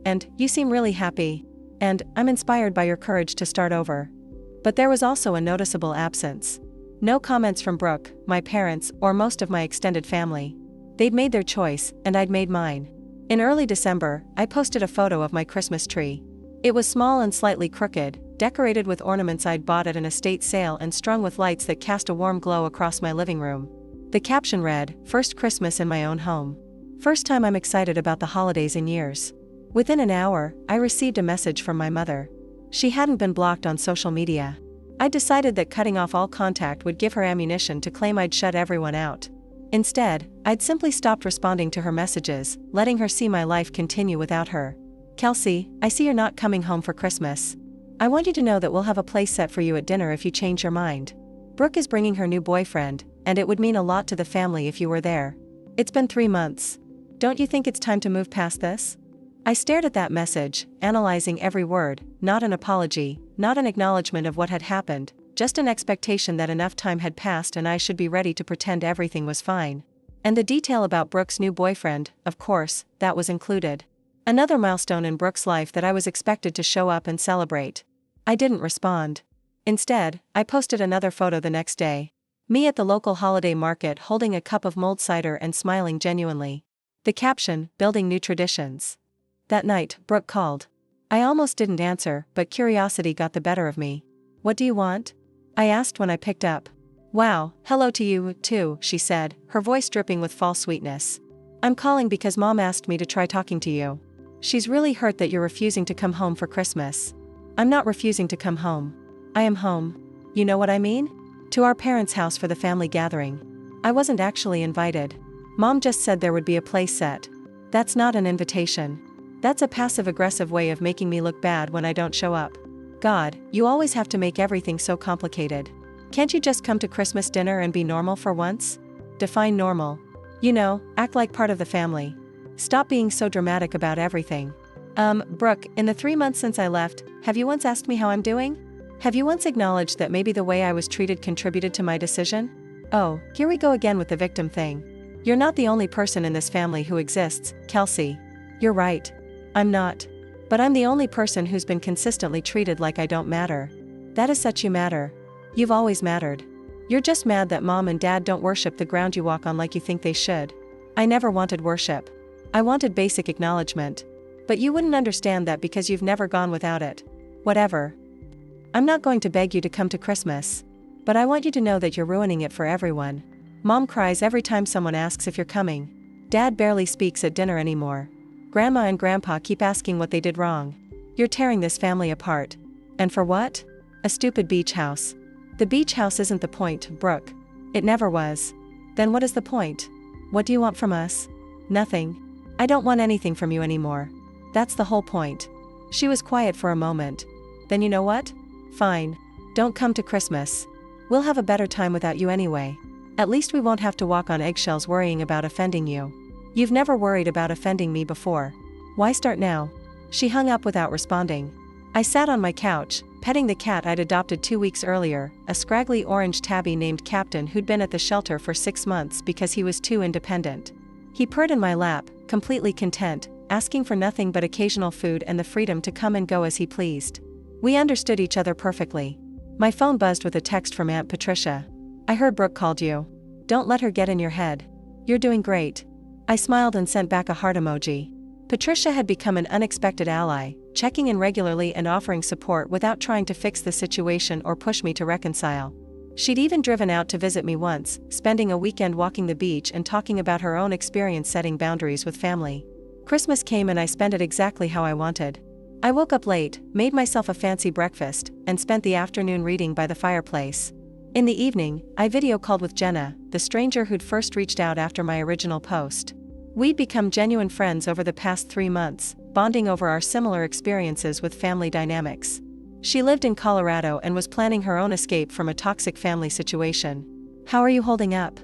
and "You seem really happy," and "I'm inspired by your courage to start over." But there was also a noticeable absence. No comments from Brooke, my parents, or most of my extended family. They'd made their choice, and I'd made mine. In early December, I posted a photo of my Christmas tree. It was small and slightly crooked, decorated with ornaments I'd bought at an estate sale and strung with lights that cast a warm glow across my living room. The caption read, "First Christmas in my own home. First time I'm excited about the holidays in years." Within an hour, I received a message from my mother. She hadn't been blocked on social media. I decided that cutting off all contact would give her ammunition to claim I'd shut everyone out. Instead, I'd simply stopped responding to her messages, letting her see my life continue without her. "Kelsey, I see you're not coming home for Christmas. I want you to know that we'll have a place set for you at dinner if you change your mind. Brooke is bringing her new boyfriend, and it would mean a lot to the family if you were there. It's been 3 months. Don't you think it's time to move past this?" I stared at that message, analyzing every word, not an apology, not an acknowledgement of what had happened, just an expectation that enough time had passed and I should be ready to pretend everything was fine. And the detail about Brooke's new boyfriend, of course, that was included. Another milestone in Brooke's life that I was expected to show up and celebrate. I didn't respond. Instead, I posted another photo the next day. Me at the local holiday market holding a cup of mulled cider and smiling genuinely. The caption, "Building New Traditions." That night, Brooke called. I almost didn't answer, but curiosity got the better of me. "What do you want?" I asked when I picked up. "Wow, hello to you, too," she said, her voice dripping with false sweetness. "I'm calling because Mom asked me to try talking to you. She's really hurt that you're refusing to come home for Christmas." "I'm not refusing to come home. I am home. You know what I mean? To our parents' house for the family gathering. I wasn't actually invited. Mom just said there would be a place set. That's not an invitation. That's a passive-aggressive way of making me look bad when I don't show up. God, you always have to make everything so complicated. Can't you just come to Christmas dinner and be normal for once?" Define normal. You know, act like part of the family. Stop being so dramatic about everything. Brooke, in the 3 months since I left, have you once asked me how I'm doing? Have you once acknowledged that maybe the way I was treated contributed to my decision? Oh, here we go again with the victim thing. You're not the only person in this family who exists, Kelsey. You're right. I'm not. But I'm the only person who's been consistently treated like I don't matter. That is such you matter. You've always mattered. You're just mad that Mom and Dad don't worship the ground you walk on like you think they should. I never wanted worship. I wanted basic acknowledgement. But you wouldn't understand that because you've never gone without it. Whatever. I'm not going to beg you to come to Christmas. But I want you to know that you're ruining it for everyone. Mom cries every time someone asks if you're coming. Dad barely speaks at dinner anymore. Grandma and Grandpa keep asking what they did wrong. You're tearing this family apart. And for what? A stupid beach house. The beach house isn't the point, Brooke. It never was. Then what is the point? What do you want from us? Nothing. I don't want anything from you anymore. That's the whole point. She was quiet for a moment. Then you know what? Fine. Don't come to Christmas. We'll have a better time without you anyway. At least we won't have to walk on eggshells worrying about offending you. You've never worried about offending me before. Why start now? She hung up without responding. I sat on my couch, petting the cat I'd adopted 2 weeks earlier, a scraggly orange tabby named Captain who'd been at the shelter for 6 months because he was too independent. He purred in my lap, completely content, asking for nothing but occasional food and the freedom to come and go as he pleased. We understood each other perfectly. My phone buzzed with a text from Aunt Patricia. "I heard Brooke called you. Don't let her get in your head. You're doing great." I smiled and sent back a heart emoji. Patricia had become an unexpected ally, checking in regularly and offering support without trying to fix the situation or push me to reconcile. She'd even driven out to visit me once, spending a weekend walking the beach and talking about her own experience setting boundaries with family. Christmas came and I spent it exactly how I wanted. I woke up late, made myself a fancy breakfast, and spent the afternoon reading by the fireplace. In the evening, I video called with Jenna, the stranger who'd first reached out after my original post. We'd become genuine friends over the past 3 months, bonding over our similar experiences with family dynamics. She lived in Colorado and was planning her own escape from a toxic family situation. "How are you holding up?"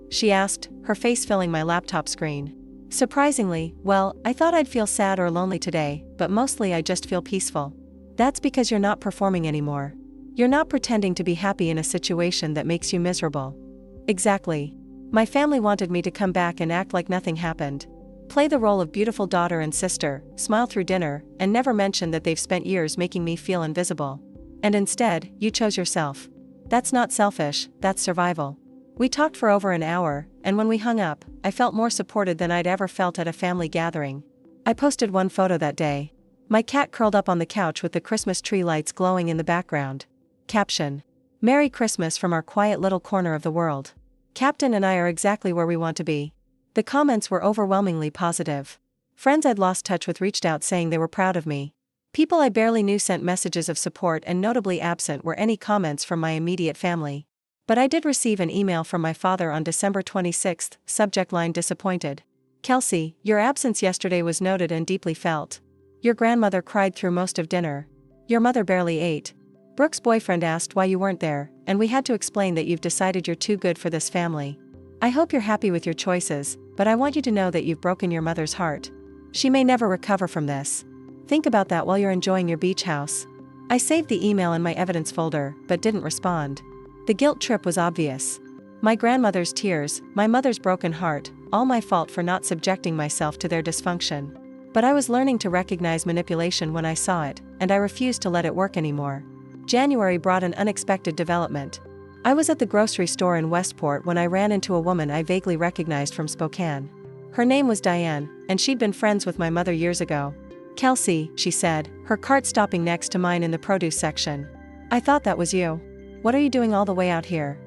she asked, her face filling my laptop screen. Surprisingly, well, I thought I'd feel sad or lonely today, but mostly I just feel peaceful. That's because you're not performing anymore. You're not pretending to be happy in a situation that makes you miserable. Exactly. My family wanted me to come back and act like nothing happened. Play the role of beautiful daughter and sister, smile through dinner, and never mention that they've spent years making me feel invisible. And instead, you chose yourself. That's not selfish, that's survival. We talked for over an hour, and when we hung up, I felt more supported than I'd ever felt at a family gathering. I posted one photo that day. My cat curled up on the couch with the Christmas tree lights glowing in the background. Caption: Merry Christmas from our quiet little corner of the world. Captain and I are exactly where we want to be. The comments were overwhelmingly positive. Friends I'd lost touch with reached out saying they were proud of me. People I barely knew sent messages of support, and notably absent were any comments from my immediate family. But I did receive an email from my father on December 26th, subject line disappointed. Kelsey, your absence yesterday was noted and deeply felt. Your grandmother cried through most of dinner. Your mother barely ate. Brooke's boyfriend asked why you weren't there, and we had to explain that you've decided you're too good for this family. I hope you're happy with your choices, but I want you to know that you've broken your mother's heart. She may never recover from this. Think about that while you're enjoying your beach house. I saved the email in my evidence folder, but didn't respond. The guilt trip was obvious. My grandmother's tears, my mother's broken heart, all my fault for not subjecting myself to their dysfunction. But I was learning to recognize manipulation when I saw it, and I refused to let it work anymore. January brought an unexpected development. I was at the grocery store in Westport when I ran into a woman I vaguely recognized from Spokane. Her name was Diane, and she'd been friends with my mother years ago. Kelsey, she said, her cart stopping next to mine in the produce section. I thought that was you. What are you doing all the way out here?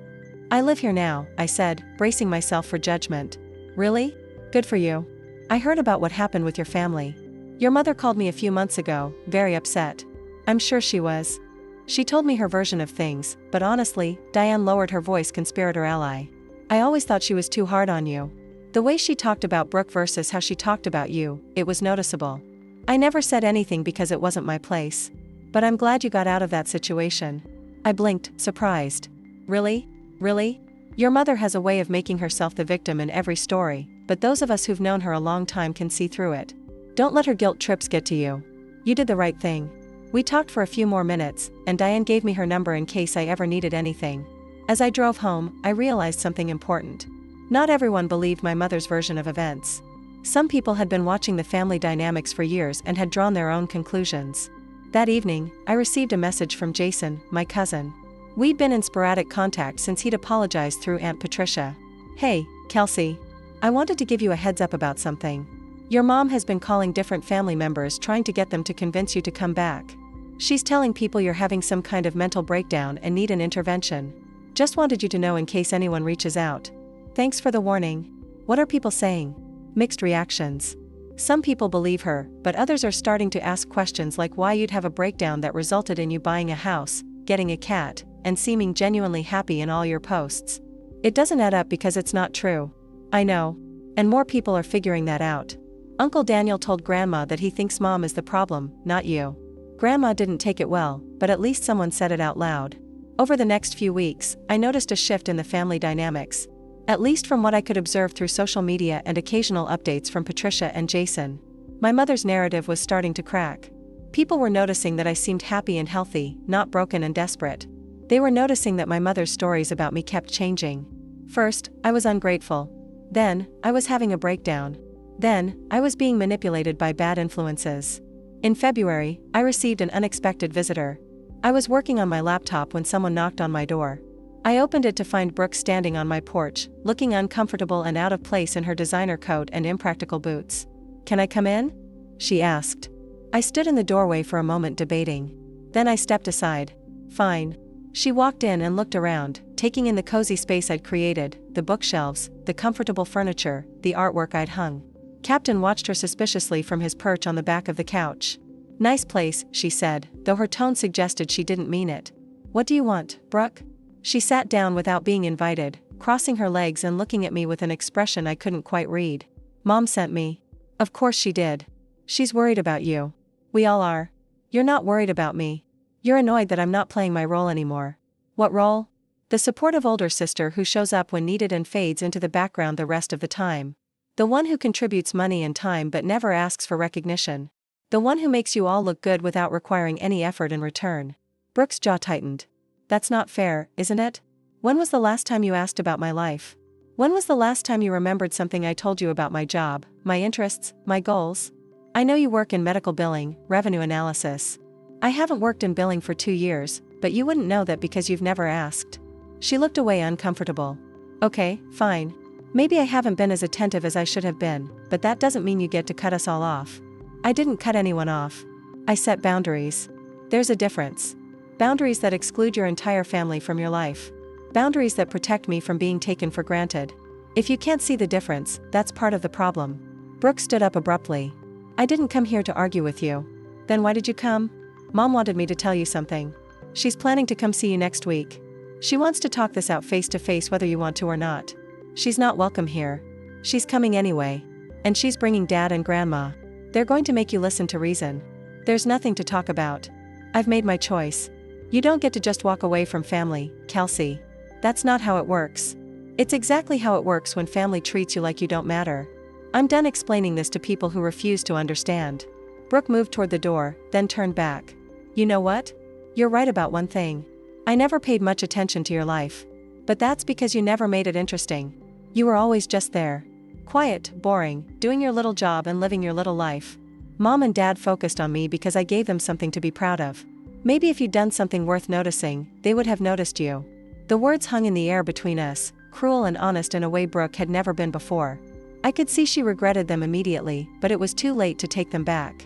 I live here now, I said, bracing myself for judgment. Really? Good for you. I heard about what happened with your family. Your mother called me a few months ago, very upset. I'm sure she was. She told me her version of things, but honestly, Diane lowered her voice, conspirator ally. I always thought she was too hard on you. The way she talked about Brooke versus how she talked about you, it was noticeable. I never said anything because it wasn't my place. But I'm glad you got out of that situation. I blinked, surprised. Really? Really? Your mother has a way of making herself the victim in every story, but those of us who've known her a long time can see through it. Don't let her guilt trips get to you. You did the right thing. We talked for a few more minutes, and Diane gave me her number in case I ever needed anything. As I drove home, I realized something important. Not everyone believed my mother's version of events. Some people had been watching the family dynamics for years and had drawn their own conclusions. That evening, I received a message from Jason, my cousin. We'd been in sporadic contact since he'd apologized through Aunt Patricia. Hey, Kelsey. I wanted to give you a heads up about something. Your mom has been calling different family members trying to get them to convince you to come back. She's telling people you're having some kind of mental breakdown and need an intervention. Just wanted you to know in case anyone reaches out. Thanks for the warning. What are people saying? Mixed reactions. Some people believe her, but others are starting to ask questions like why you'd have a breakdown that resulted in you buying a house, getting a cat, and seeming genuinely happy in all your posts. It doesn't add up because it's not true. I know. And more people are figuring that out. Uncle Daniel told Grandma that he thinks Mom is the problem, not you. Grandma didn't take it well, but at least someone said it out loud. Over the next few weeks, I noticed a shift in the family dynamics. At least from what I could observe through social media and occasional updates from Patricia and Jason. My mother's narrative was starting to crack. People were noticing that I seemed happy and healthy, not broken and desperate. They were noticing that my mother's stories about me kept changing. First, I was ungrateful. Then, I was having a breakdown. Then, I was being manipulated by bad influences. In February, I received an unexpected visitor. I was working on my laptop when someone knocked on my door. I opened it to find Brooke standing on my porch, looking uncomfortable and out of place in her designer coat and impractical boots. "Can I come in?" she asked. I stood in the doorway for a moment debating. Then I stepped aside. "Fine." She walked in and looked around, taking in the cozy space I'd created, the bookshelves, the comfortable furniture, the artwork I'd hung. Captain watched her suspiciously from his perch on the back of the couch. "Nice place," she said, though her tone suggested she didn't mean it. "What do you want, Brooke?" She sat down without being invited, crossing her legs and looking at me with an expression I couldn't quite read. "Mom sent me." "Of course she did. She's worried about you. We all are." "You're not worried about me. You're annoyed that I'm not playing my role anymore." "What role?" "The supportive older sister who shows up when needed and fades into the background the rest of the time. The one who contributes money and time but never asks for recognition. The one who makes you all look good without requiring any effort in return." Brooke's jaw tightened. "That's not fair, isn't it?" When was the last time you asked about my life? When was the last time you remembered something I told you about my job, my interests, my goals? I know you work in medical billing, revenue analysis. I haven't worked in billing for 2 years, but you wouldn't know that because you've never asked. She looked away uncomfortable. Okay, fine. Maybe I haven't been as attentive as I should have been, but that doesn't mean you get to cut us all off. I didn't cut anyone off. I set boundaries. There's a difference. Boundaries that exclude your entire family from your life. Boundaries that protect me from being taken for granted. If you can't see the difference, that's part of the problem. Brooke stood up abruptly. I didn't come here to argue with you. Then why did you come? Mom wanted me to tell you something. She's planning to come see you next week. She wants to talk this out face to face whether you want to or not. She's not welcome here. She's coming anyway. And she's bringing Dad and Grandma. They're going to make you listen to reason. There's nothing to talk about. I've made my choice. You don't get to just walk away from family, Kelsey. That's not how it works. It's exactly how it works when family treats you like you don't matter. I'm done explaining this to people who refuse to understand. Brooke moved toward the door, then turned back. You know what? You're right about one thing. I never paid much attention to your life. But that's because you never made it interesting. You were always just there. Quiet, boring, doing your little job and living your little life. Mom and Dad focused on me because I gave them something to be proud of. Maybe if you'd done something worth noticing, they would have noticed you. The words hung in the air between us, cruel and honest in a way Brooke had never been before. I could see she regretted them immediately, but it was too late to take them back.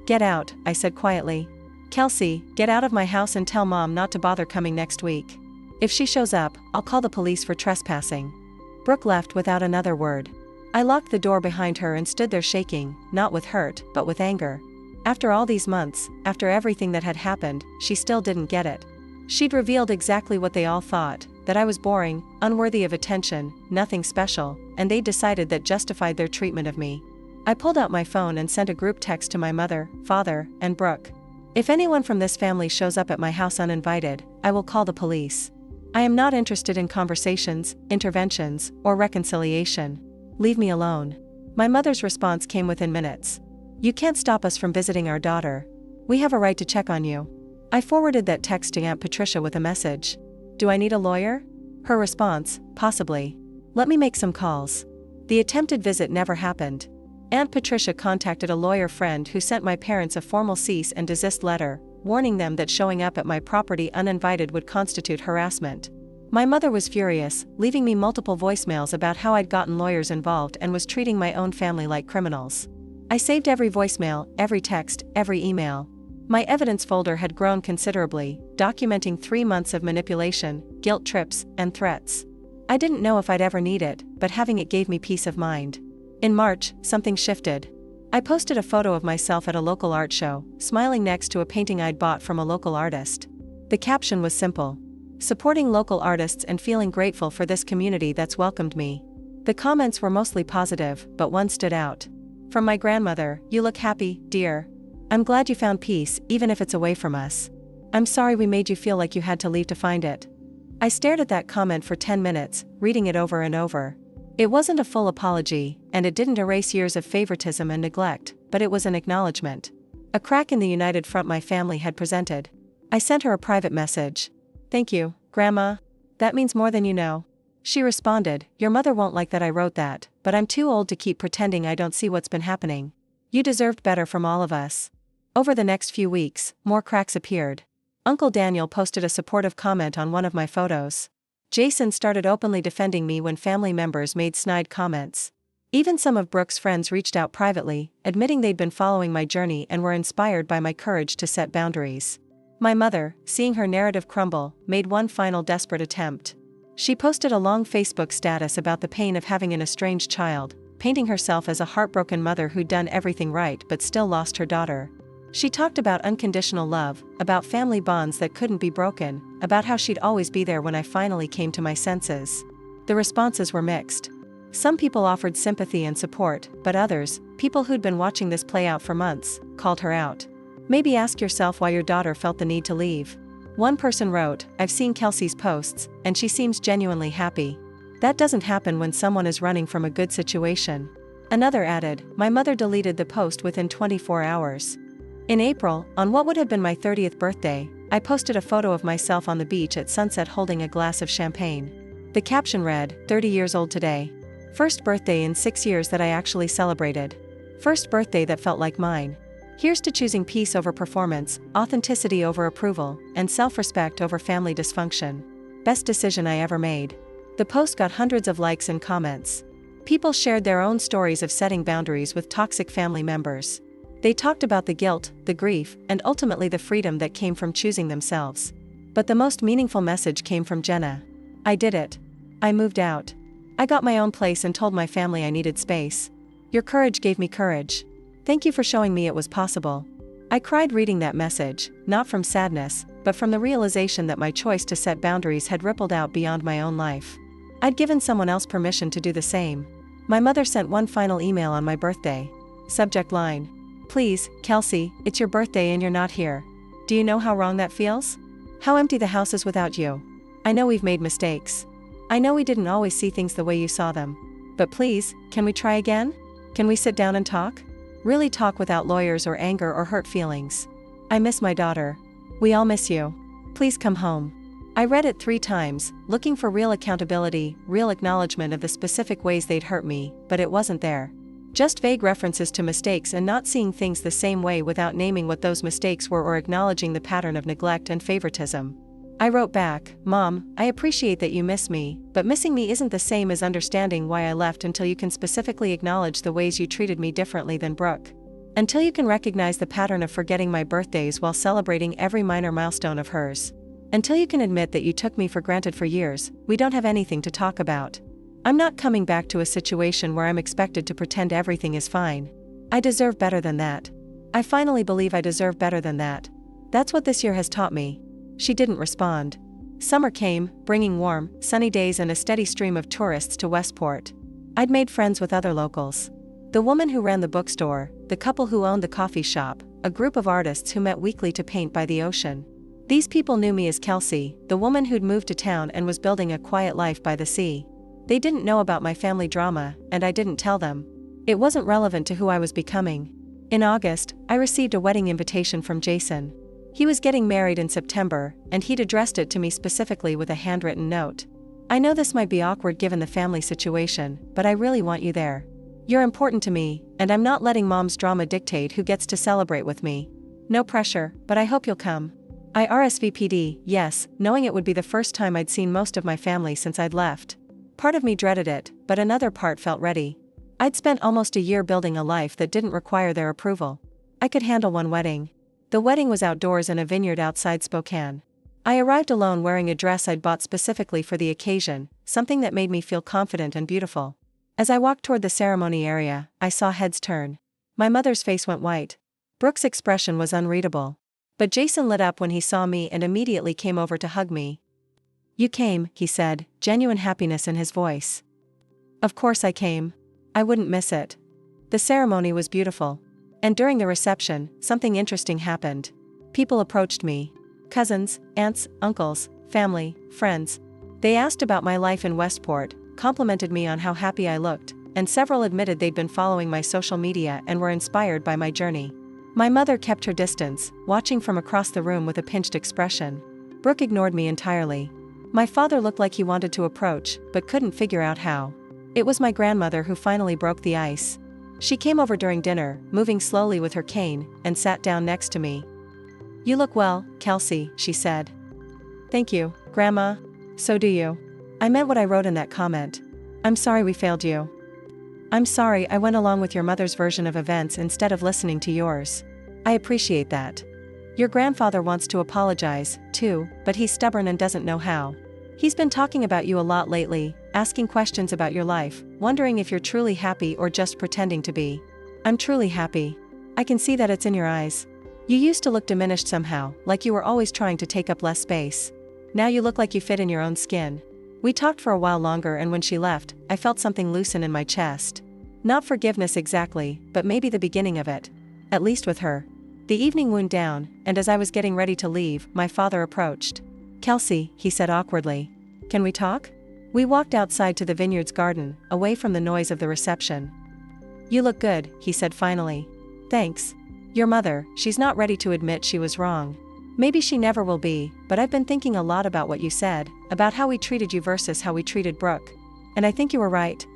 Get out, I said quietly. Kelsey, get out of my house and tell Mom not to bother coming next week. If she shows up, I'll call the police for trespassing. Brooke left without another word. I locked the door behind her and stood there shaking, not with hurt, but with anger. After all these months, after everything that had happened, she still didn't get it. She'd revealed exactly what they all thought, that I was boring, unworthy of attention, nothing special, and they decided that justified their treatment of me. I pulled out my phone and sent a group text to my mother, father, and Brooke. If anyone from this family shows up at my house uninvited, I will call the police. I am not interested in conversations, interventions, or reconciliation. Leave me alone. My mother's response came within minutes. You can't stop us from visiting our daughter. We have a right to check on you. I forwarded that text to Aunt Patricia with a message. Do I need a lawyer? Her response, possibly. Let me make some calls. The attempted visit never happened. Aunt Patricia contacted a lawyer friend who sent my parents a formal cease and desist letter, warning them that showing up at my property uninvited would constitute harassment. My mother was furious, leaving me multiple voicemails about how I'd gotten lawyers involved and was treating my own family like criminals. I saved every voicemail, every text, every email. My evidence folder had grown considerably, documenting 3 months of manipulation, guilt trips, and threats. I didn't know if I'd ever need it, but having it gave me peace of mind. In March, something shifted. I posted a photo of myself at a local art show, smiling next to a painting I'd bought from a local artist. The caption was simple. Supporting local artists and feeling grateful for this community that's welcomed me. The comments were mostly positive, but one stood out. From my grandmother, you look happy, dear. I'm glad you found peace, even if it's away from us. I'm sorry we made you feel like you had to leave to find it. I stared at that comment for 10 minutes, reading it over and over. It wasn't a full apology, and it didn't erase years of favoritism and neglect, but it was an acknowledgement. A crack in the united front my family had presented. I sent her a private message. Thank you, Grandma. That means more than you know. She responded, your mother won't like that I wrote that, but I'm too old to keep pretending I don't see what's been happening. You deserved better from all of us. Over the next few weeks, more cracks appeared. Uncle Daniel posted a supportive comment on one of my photos. Jason started openly defending me when family members made snide comments. Even some of Brooke's friends reached out privately, admitting they'd been following my journey and were inspired by my courage to set boundaries. My mother, seeing her narrative crumble, made one final desperate attempt. She posted a long Facebook status about the pain of having an estranged child, painting herself as a heartbroken mother who'd done everything right but still lost her daughter. She talked about unconditional love, about family bonds that couldn't be broken, about how she'd always be there when I finally came to my senses. The responses were mixed. Some people offered sympathy and support, but others, people who'd been watching this play out for months, called her out. Maybe ask yourself why your daughter felt the need to leave. One person wrote, I've seen Kelsey's posts, and she seems genuinely happy. That doesn't happen when someone is running from a good situation. Another added, my mother deleted the post within 24 hours. In April, on what would have been my 30th birthday, I posted a photo of myself on the beach at sunset holding a glass of champagne. The caption read, 30 years old today. First birthday in 6 years that I actually celebrated. First birthday that felt like mine. Here's to choosing peace over performance, authenticity over approval, and self-respect over family dysfunction. Best decision I ever made. The post got hundreds of likes and comments. People shared their own stories of setting boundaries with toxic family members. They talked about the guilt, the grief, and ultimately the freedom that came from choosing themselves. But the most meaningful message came from Jenna. I did it. I moved out. I got my own place and told my family I needed space. Your courage gave me courage. Thank you for showing me it was possible. I cried reading that message, not from sadness, but from the realization that my choice to set boundaries had rippled out beyond my own life. I'd given someone else permission to do the same. My mother sent one final email on my birthday. Subject line. Please, Kelsey, it's your birthday and you're not here. Do you know how wrong that feels? How empty the house is without you. I know we've made mistakes. I know we didn't always see things the way you saw them. But please, can we try again? Can we sit down and talk? Really talk without lawyers or anger or hurt feelings. I miss my daughter. We all miss you. Please come home. I read it 3 times, looking for real accountability, real acknowledgement of the specific ways they'd hurt me, but it wasn't there. Just vague references to mistakes and not seeing things the same way without naming what those mistakes were or acknowledging the pattern of neglect and favoritism. I wrote back, Mom, I appreciate that you miss me, but missing me isn't the same as understanding why I left until you can specifically acknowledge the ways you treated me differently than Brooke. Until you can recognize the pattern of forgetting my birthdays while celebrating every minor milestone of hers. Until you can admit that you took me for granted for years, we don't have anything to talk about. I'm not coming back to a situation where I'm expected to pretend everything is fine. I deserve better than that. I finally believe I deserve better than that. That's what this year has taught me. She didn't respond. Summer came, bringing warm, sunny days and a steady stream of tourists to Westport. I'd made friends with other locals. The woman who ran the bookstore, the couple who owned the coffee shop, a group of artists who met weekly to paint by the ocean. These people knew me as Kelsey, the woman who'd moved to town and was building a quiet life by the sea. They didn't know about my family drama, and I didn't tell them. It wasn't relevant to who I was becoming. In August, I received a wedding invitation from Jason. He was getting married in September, and he'd addressed it to me specifically with a handwritten note. I know this might be awkward given the family situation, but I really want you there. You're important to me, and I'm not letting Mom's drama dictate who gets to celebrate with me. No pressure, but I hope you'll come. I RSVP'd, yes, knowing it would be the first time I'd seen most of my family since I'd left. Part of me dreaded it, but another part felt ready. I'd spent almost a year building a life that didn't require their approval. I could handle one wedding. The wedding was outdoors in a vineyard outside Spokane. I arrived alone wearing a dress I'd bought specifically for the occasion, something that made me feel confident and beautiful. As I walked toward the ceremony area, I saw heads turn. My mother's face went white. Brooke's expression was unreadable. But Jason lit up when he saw me and immediately came over to hug me. You came, he said, genuine happiness in his voice. Of course I came. I wouldn't miss it. The ceremony was beautiful. And during the reception, something interesting happened. People approached me. Cousins, aunts, uncles, family, friends. They asked about my life in Westport, complimented me on how happy I looked, and several admitted they'd been following my social media and were inspired by my journey. My mother kept her distance, watching from across the room with a pinched expression. Brooke ignored me entirely. My father looked like he wanted to approach, but couldn't figure out how. It was my grandmother who finally broke the ice. She came over during dinner, moving slowly with her cane, and sat down next to me. You look well, Kelsey, she said. Thank you, Grandma. So do you. I meant what I wrote in that comment. I'm sorry we failed you. I'm sorry I went along with your mother's version of events instead of listening to yours. I appreciate that. Your grandfather wants to apologize, too, but he's stubborn and doesn't know how. He's been talking about you a lot lately, asking questions about your life, wondering if you're truly happy or just pretending to be. I'm truly happy. I can see that it's in your eyes. You used to look diminished somehow, like you were always trying to take up less space. Now you look like you fit in your own skin. We talked for a while longer, and when she left, I felt something loosen in my chest. Not forgiveness exactly, but maybe the beginning of it. At least with her. The evening wound down, and as I was getting ready to leave, my father approached. Kelsey, he said awkwardly. Can we talk? We walked outside to the vineyard's garden, away from the noise of the reception. You look good, he said finally. Thanks. Your mother, she's not ready to admit she was wrong. Maybe she never will be, but I've been thinking a lot about what you said, about how we treated you versus how we treated Brooke. And I think you were right.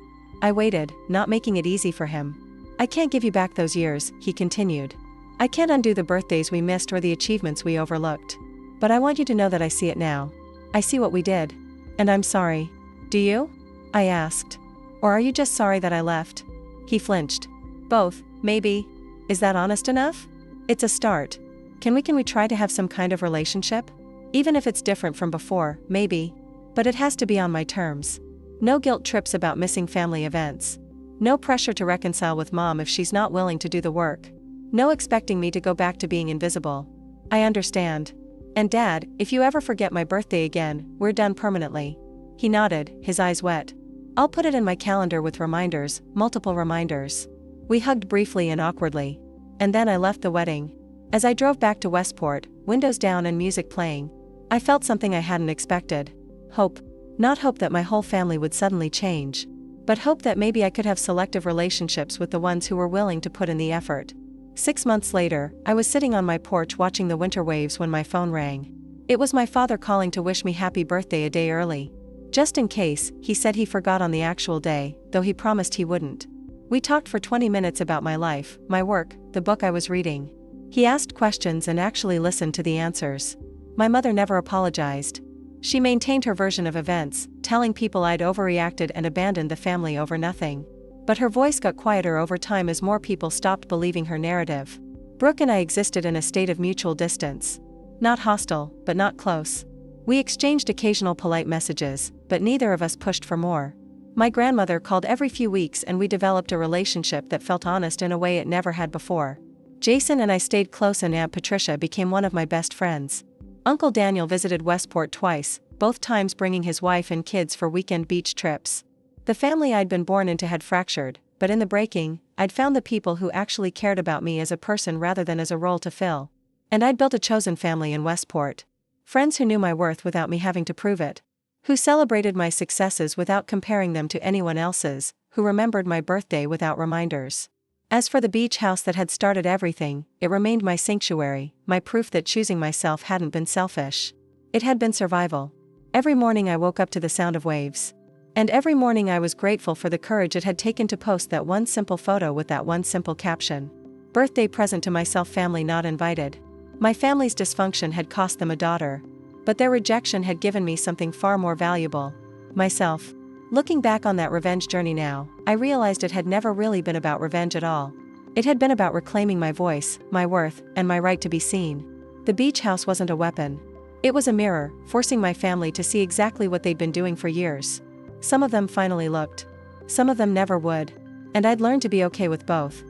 I waited, not making it easy for him. I can't give you back those years, he continued. I can't undo the birthdays we missed or the achievements we overlooked. But I want you to know that I see it now. I see what we did. And I'm sorry. Do you? I asked. Or are you just sorry that I left? He flinched. Both, maybe. Is that honest enough? It's a start. Can we try to have some kind of relationship? Even if it's different from before, maybe. But it has to be on my terms. No guilt trips about missing family events. No pressure to reconcile with mom if she's not willing to do the work. No expecting me to go back to being invisible. I understand. And Dad, if you ever forget my birthday again, we're done permanently. He nodded, his eyes wet. I'll put it in my calendar with reminders, multiple reminders. We hugged briefly and awkwardly. And then I left the wedding. As I drove back to Westport, windows down and music playing, I felt something I hadn't expected. Hope. Not hope that my whole family would suddenly change, but hope that maybe I could have selective relationships with the ones who were willing to put in the effort. 6 months later, I was sitting on my porch watching the winter waves when my phone rang. It was my father calling to wish me happy birthday a day early. Just in case, he said he forgot on the actual day, though he promised he wouldn't. We talked for 20 minutes about my life, my work, the book I was reading. He asked questions and actually listened to the answers. My mother never apologized. She maintained her version of events, telling people I'd overreacted and abandoned the family over nothing. But her voice got quieter over time as more people stopped believing her narrative. Brooke and I existed in a state of mutual distance. Not hostile, but not close. We exchanged occasional polite messages, but neither of us pushed for more. My grandmother called every few weeks and we developed a relationship that felt honest in a way it never had before. Jason and I stayed close and Aunt Patricia became one of my best friends. Uncle Daniel visited Westport twice, both times bringing his wife and kids for weekend beach trips. The family I'd been born into had fractured, but in the breaking, I'd found the people who actually cared about me as a person rather than as a role to fill. And I'd built a chosen family in Westport. Friends who knew my worth without me having to prove it. Who celebrated my successes without comparing them to anyone else's, who remembered my birthday without reminders. As for the beach house that had started everything, it remained my sanctuary, my proof that choosing myself hadn't been selfish. It had been survival. Every morning I woke up to the sound of waves. And every morning I was grateful for the courage it had taken to post that one simple photo with that one simple caption. Birthday present to myself, family not invited. My family's dysfunction had cost them a daughter. But their rejection had given me something far more valuable. Myself. Looking back on that revenge journey now, I realized it had never really been about revenge at all. It had been about reclaiming my voice, my worth, and my right to be seen. The beach house wasn't a weapon. It was a mirror, forcing my family to see exactly what they'd been doing for years. Some of them finally looked. Some of them never would. And I'd learned to be okay with both.